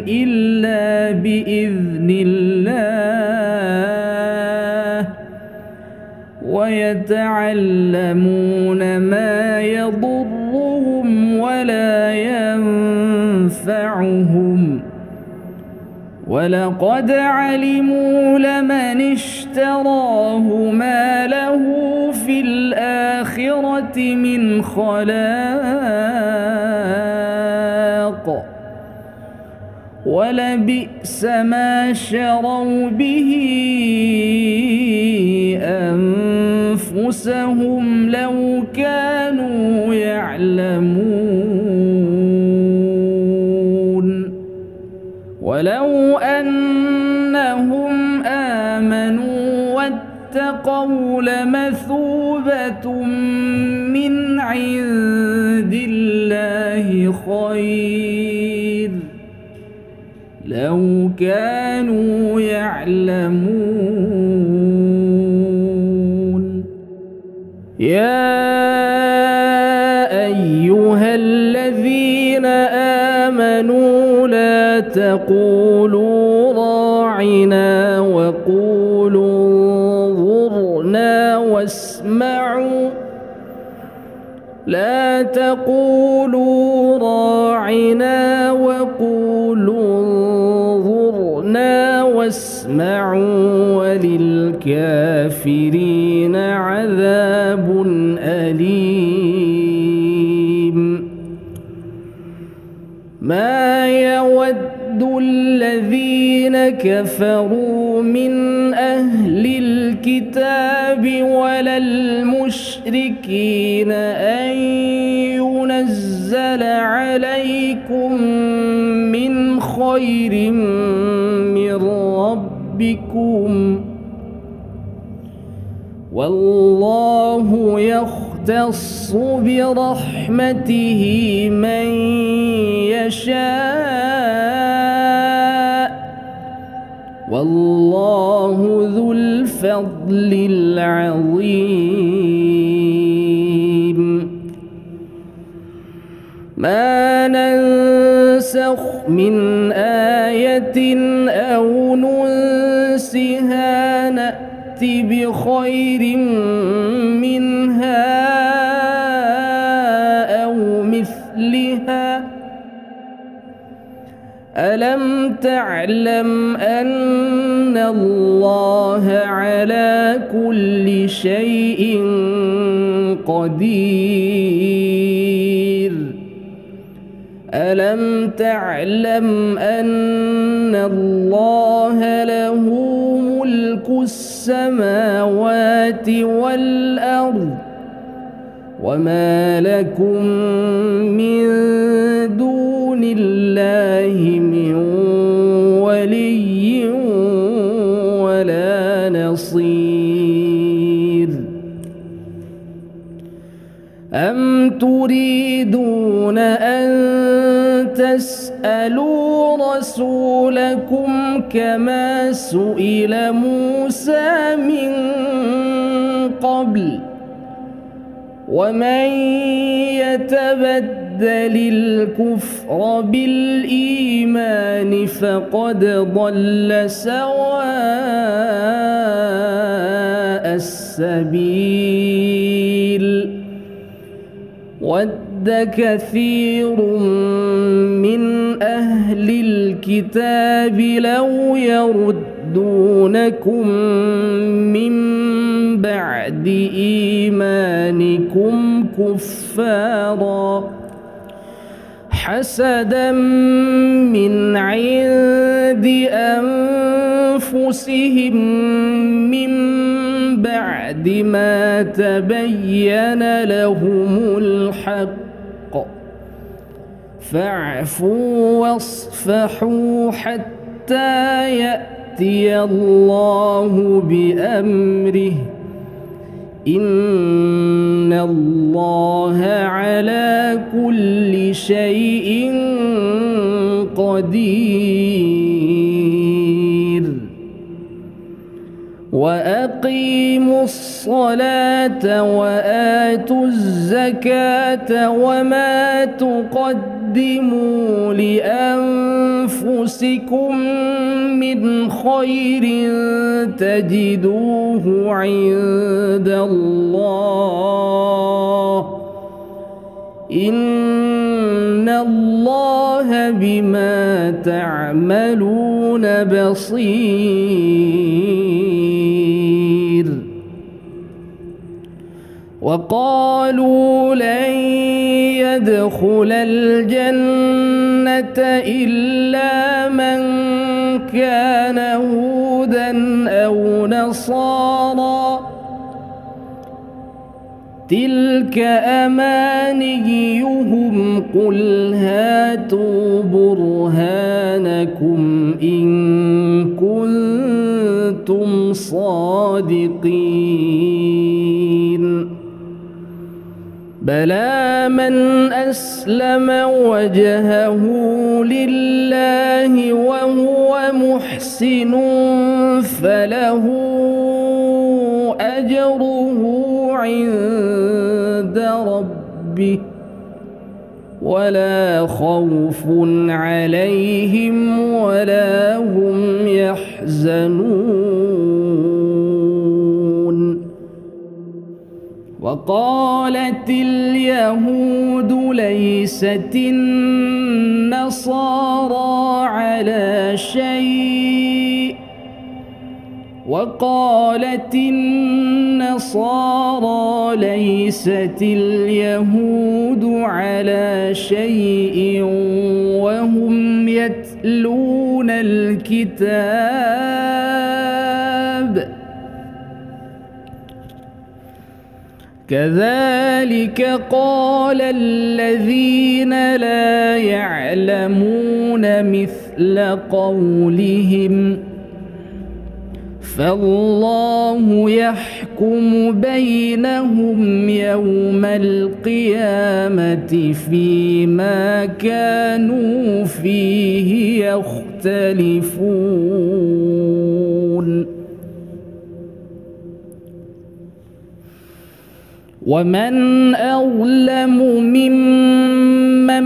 إلا بإذن الله ويتعلمون ما يضرهم ولا ينفعهم ولقد علموا لمن اشتراه ما له في الآخرة من خلاق ولبئس ما شروا به أنفسهم لو كانوا يعلمون ولو أنهم آمنوا واتقوا لمثوبة من عند الله خير لو كانوا يعلمون يا أيها الذين آمنوا لا تقولوا راعنا وقولوا انظرنا واسمعوا لا تقولوا راعنا وقولوا انظرنا واسمعوا وللكافرين عذاب أليم ما يود الذين كفروا من أهل الكتاب ولا المشركين أن ينزل عليكم من خير من ربكم والله يختص برحمته من يشاء والله ذو الفضل العظيم ما ننسخ من آية أو ننسها نأتِ بخير منها أو مثلها ألم تعلم أن الله على كل شيء قدير ألم تعلم أن الله له ملك السماوات والأرض وما لكم من دون الله من ولي ولا نصير أم تريدون أن تسألوا رسولكم كما سئل موسى من قبل ومن يتبدل الكفر بالإيمان فقد ضل سواء السبيل ود كثير من أهل الكتاب لو يردونكم من بعد إيمانكم كفارا حسدا من عند أنفسهم من بعد ما تبين لهم الحق فاعفوا واصفحوا حتى يأتي الله بأمره إن الله على كل شيء قدير وأقيموا الصلاة وآتوا الزكاة وما تقدموا لأنفسكم من خير تجدوه عند الله إن الله بما تعملون بصير وقالوا لن يدخل الجنة إلا من كان هودا أو نصارى تلك أمانيهم قل هاتوا برهانكم إن كنتم صادقين بلى من أسلم وجهه لله وهو محسن فله أجره عند ربه ولا خوف عليهم ولا هم يحزنون وقالت اليهود ليست النصارى على شيء وقالت النصارى ليست اليهود على شيء وهم يتلون الكتاب كذلك قال الذين لا يعلمون مثل قولهم فالله يحكم بينهم يوم القيامة فيما كانوا فيه يختلفون ومن أظلم ممن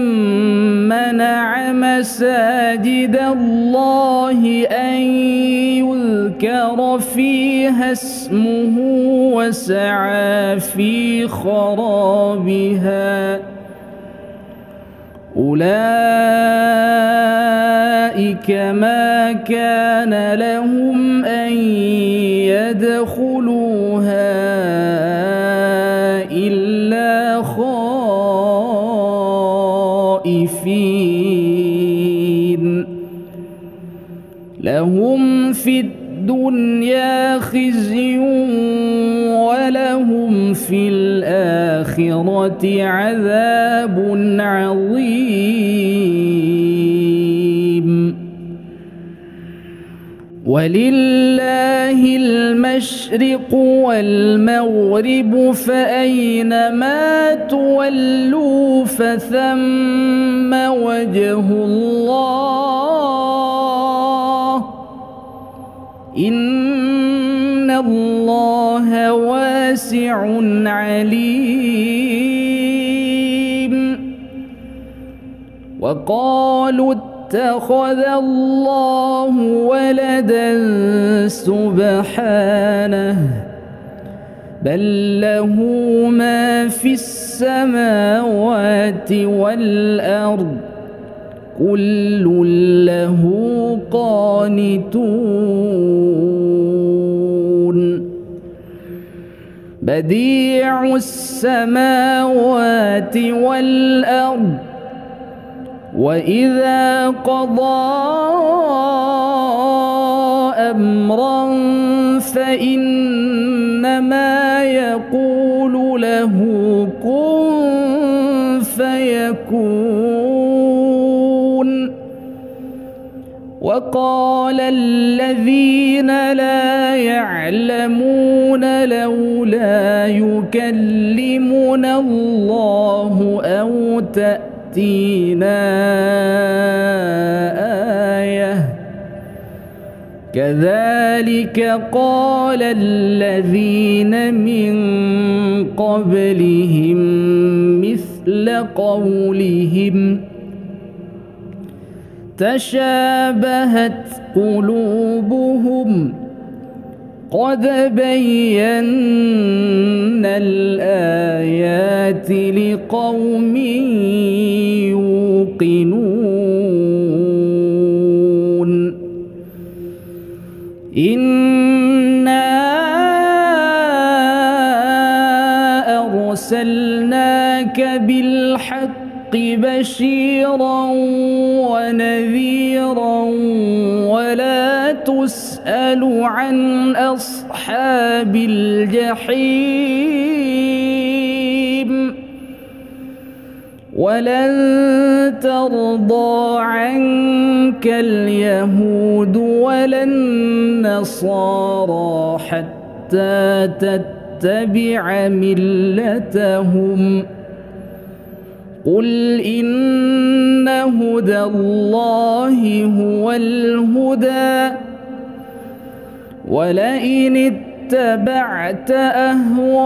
منع مساجد الله أن يذكر فيها اسمه وسعى في خرابها أولئك ما كان لهم أن يدخلوها إلا خائفين لهم في الدنيا خزي ولهم في الآخرة عذاب عظيم ولله المشرق والمغرب فأينما تولوا فثم وجه الله إن الله واسع عليم. وقالوا اتخذ الله ولدا سبحانه بل له ما في السماوات والأرض كل له قانتون. بديع السماوات والأرض وإذا قضى أمرا فإنما يقول له كن فيكون. وقال الذين لا يعلمون لولا يكلمنا الله أو تأتينا آية كذلك قال الذين من قبلهم مثل قولهم تشابهت قلوبهم قد بينا الآيات لقوم يوقنون. إنا أرسلناك بالحق بشيرا ونذيرا ولا تسأل عن أصحاب الجحيم. ولن ترضى عنك اليهود ولا النصارى حتى تتبع ملتهم قل إن هدى الله هو الهدى ولئن اتبعت أهواءهم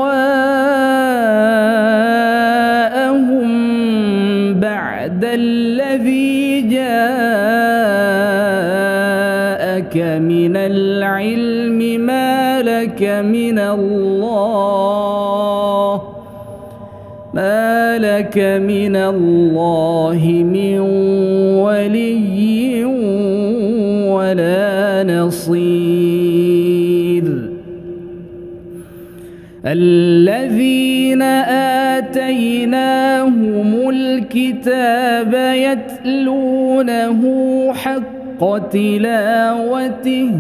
بعد الذي جاءك من العلم ما لك من الله من ولي ولا نصير. الذين آتيناهم الكتاب يتلونه حق تلاوته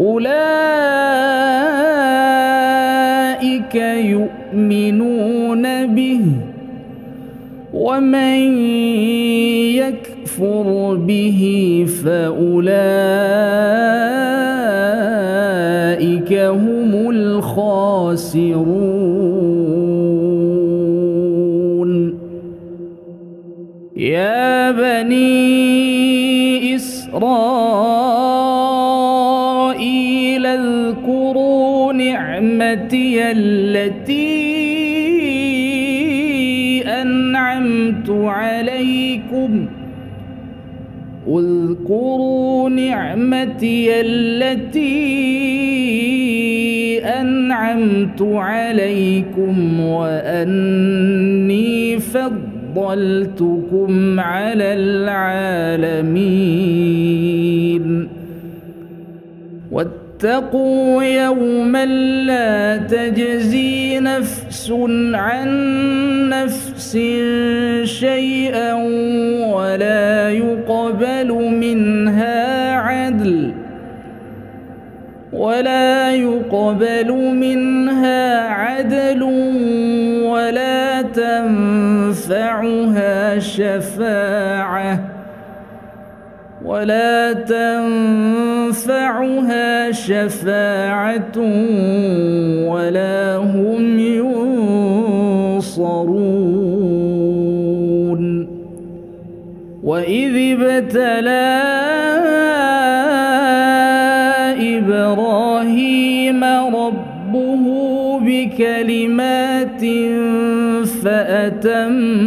أولئك يؤمنون به ومن يكفر به فأولئك هم الخاسرون. يا بني إسرائيل اذكروا نعمتي التي أنعمت عليكم اذكروا نعمتي التي أنعمت عليكم وأني فضلتكم على العالمين. واتقوا يوما لا تجزي نفس عن نفس شيئا ولا يقبل منها عدل ولا تنفعها شفاعة ولا تنفعها شفاعة ولا هم ينصرون. وإذ ابتلى إبراهيم ربه بكلمات فأتمهن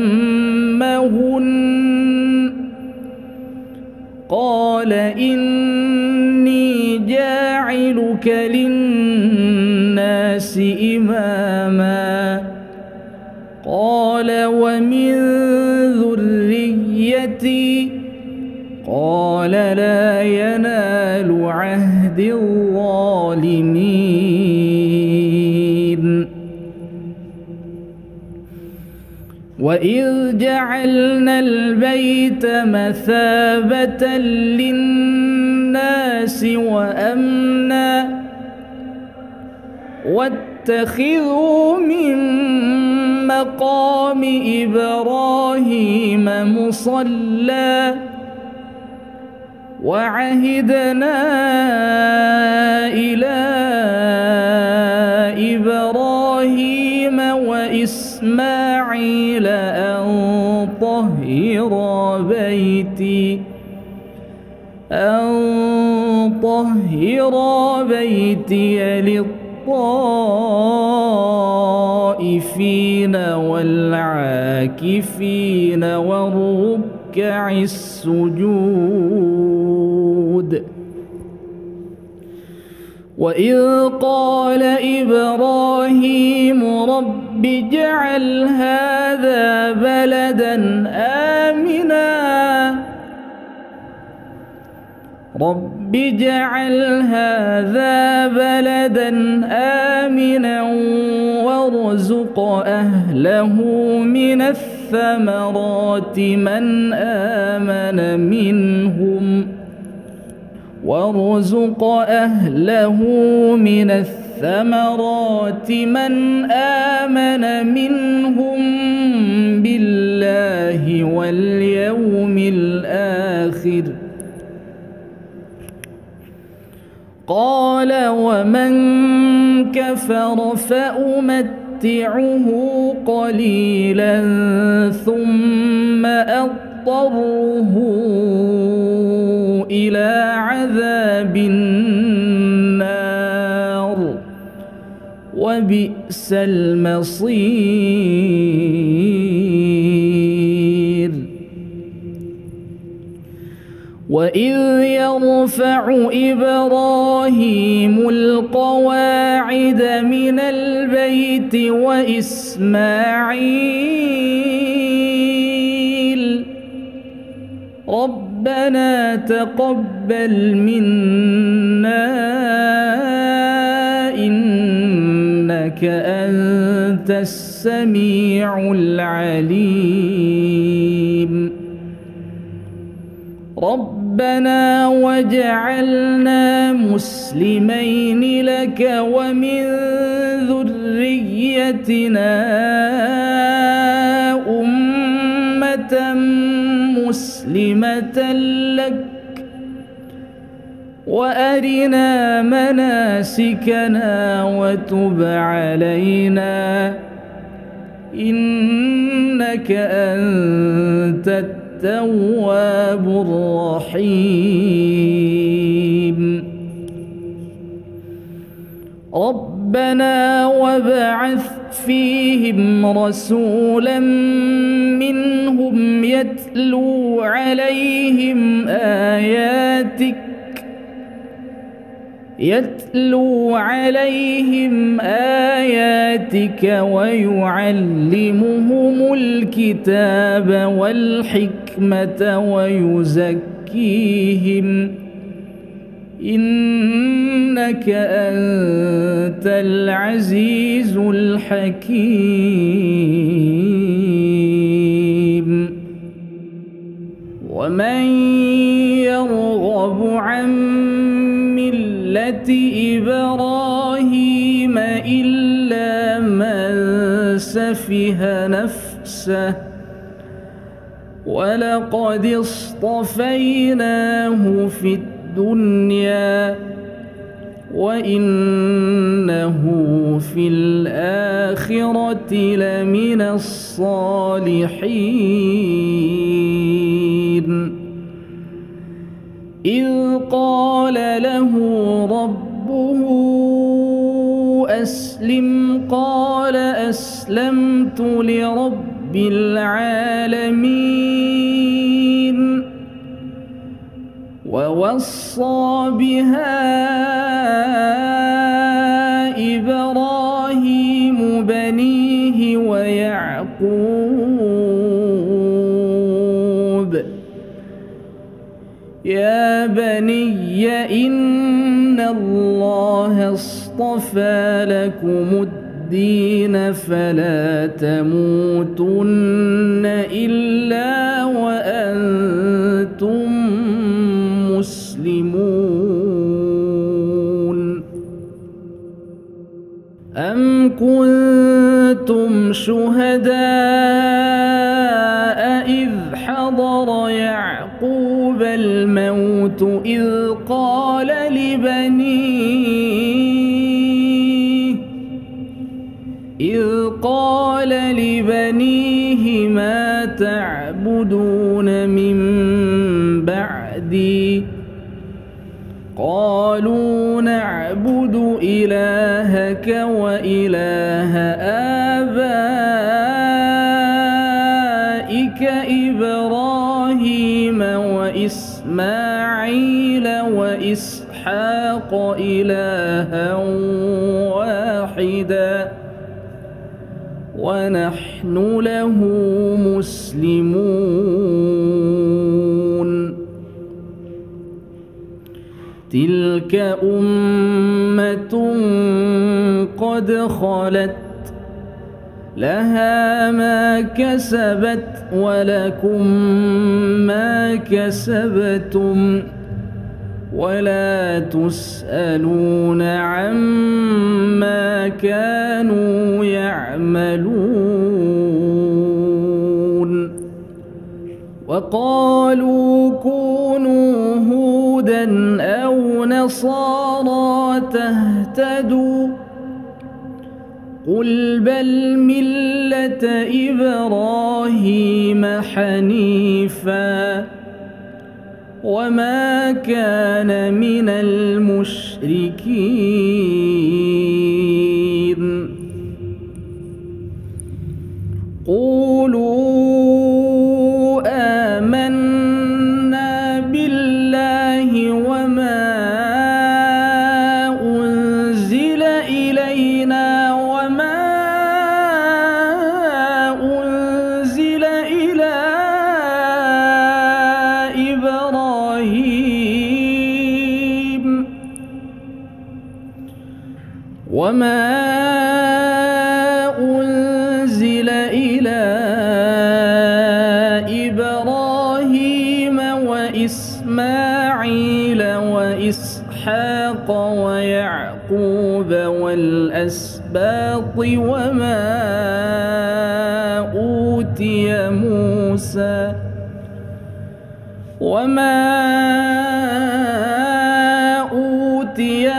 قال إني جاعلك للناس إماما قال ومن ذريتي قال لا ينال عهد الظالمين. وإذ جعلنا البيت مثابة للناس وأمنا واتخذوا من مقام إبراهيم مصلى وعهدنا إلى إبراهيم وإسماعيل أن طهر بيتي للطائفين والعاكفين والركع السجود. وإذ قال إبراهيم رب اجعل هذا بلدا آمنا وارزق أهله من الثمرات من آمن منهم بالله واليوم الآخر. قال ومن كفر فأمتعه قليلا ثم أضطره إلى عذاب النار وبئس المصير. وإذ يرفع إبراهيم القواعد من البيت وإسماعيل ربنا تقبل منا إنك أنت السميع العليم. ربنا وجعلنا مسلمين لك ومن ذريتنا أمة مسلمة لك وأرنا مناسكنا وتب علينا إنك أنت التواب الرحيم. ربنا وابعث فيهم رسولا منهم يتلو عليهم آياتك ويعلمهم الكتاب والحكمة ويزكيهم إنك أنت العزيز الحكيم. ومن يرغب عن ملة إبراهيم إلا من سفه نفسه ولقد اصطفيناه في الدنيا وإنه في الآخرة لمن الصالحين إذ قال له ربه أسلم قال أسلمت لرب العالمين ووصى بها إبراهيم بنيه ويعقوب يا بني إن الله اصطفى لكم الدين فلا تموتن إلا وأنتم مسلمون أم كنتم شهداء إذ حضر يعقوب الموت إذ قال لبنيه ما تعبدون من بعدي قالوا نعبد إلهك وإله آبائك إبراهيم وإسماعيل وإسحاق إلها واحدا ونحن له مسلمون تلك أمة قد خلت لها ما كسبت ولكم ما كسبتم ولا تسألون عما كانوا يعملون وقالوا كونوا هودا أو نصارى تهتدوا قل بل ملة إبراهيم حنيفا وما كان من المشركين قولوا آمنا بالله وما أنزل إلينا وما أنزل إلى إبراهيم وإسماعيل وإسحاق ويعقوب والأسباط وما أوتي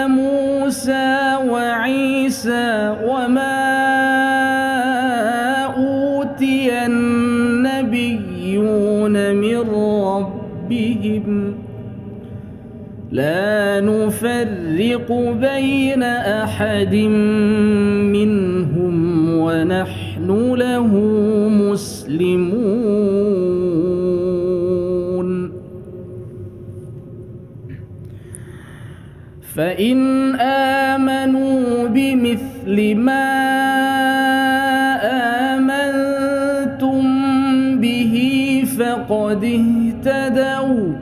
موسى وعيسى وما أوتي النبيون من ربهم لا نفرق بين أحد منهم ونحن له مسلمون فإن آمنوا بمثل ما آمنتم به فقد اهتدوا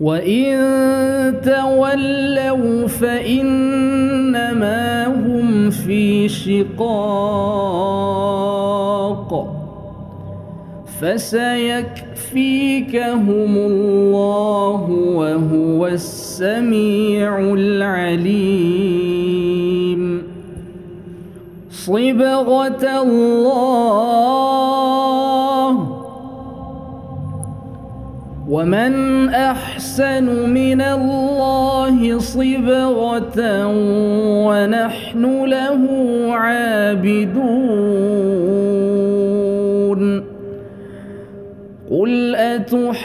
وإن تولوا فإنما هم في شقاق فسيكفيكهم الله وهو السميع العليم صبغة الله ومن أحسن من الله صبغة ونحن له عابدون قل أتحاجوننا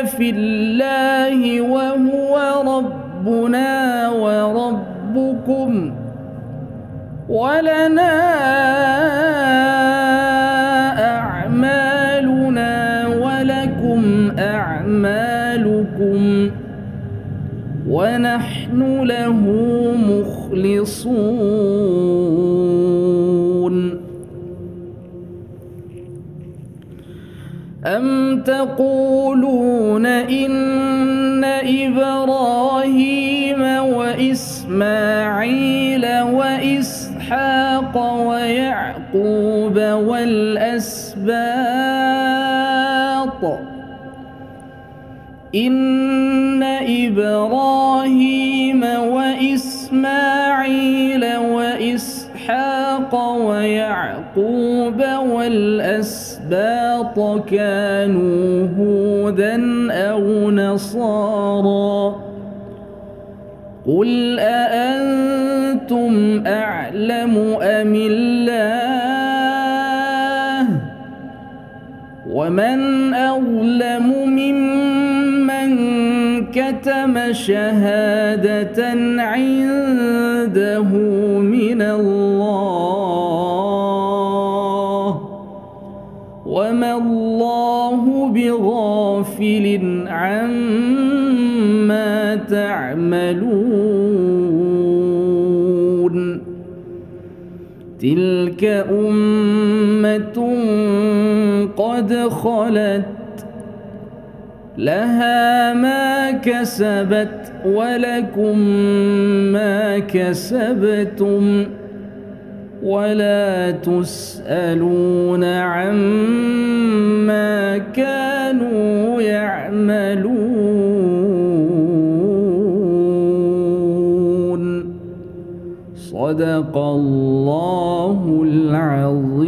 في الله وهو ربنا وربكم ولنا أعمالنا ولكم أعمالكم ونحن له مخلصون أم تقولون إن إبراهيم وإسماعيل وإسحاق ويعقوب إن إبراهيم وإسماعيل وإسحاق ويعقوب والأسباط كانوا هودا أو نصارى قل أأنتم أعلم أم الله ومن أظلم ممن كتم شهادة عنده من الله وما الله بغافل عما تعملون تلك أمة قد خلت لها ما كسبت ولكم ما كسبتم ولا تسألون عما كانوا يعملون صدق الله العظيم.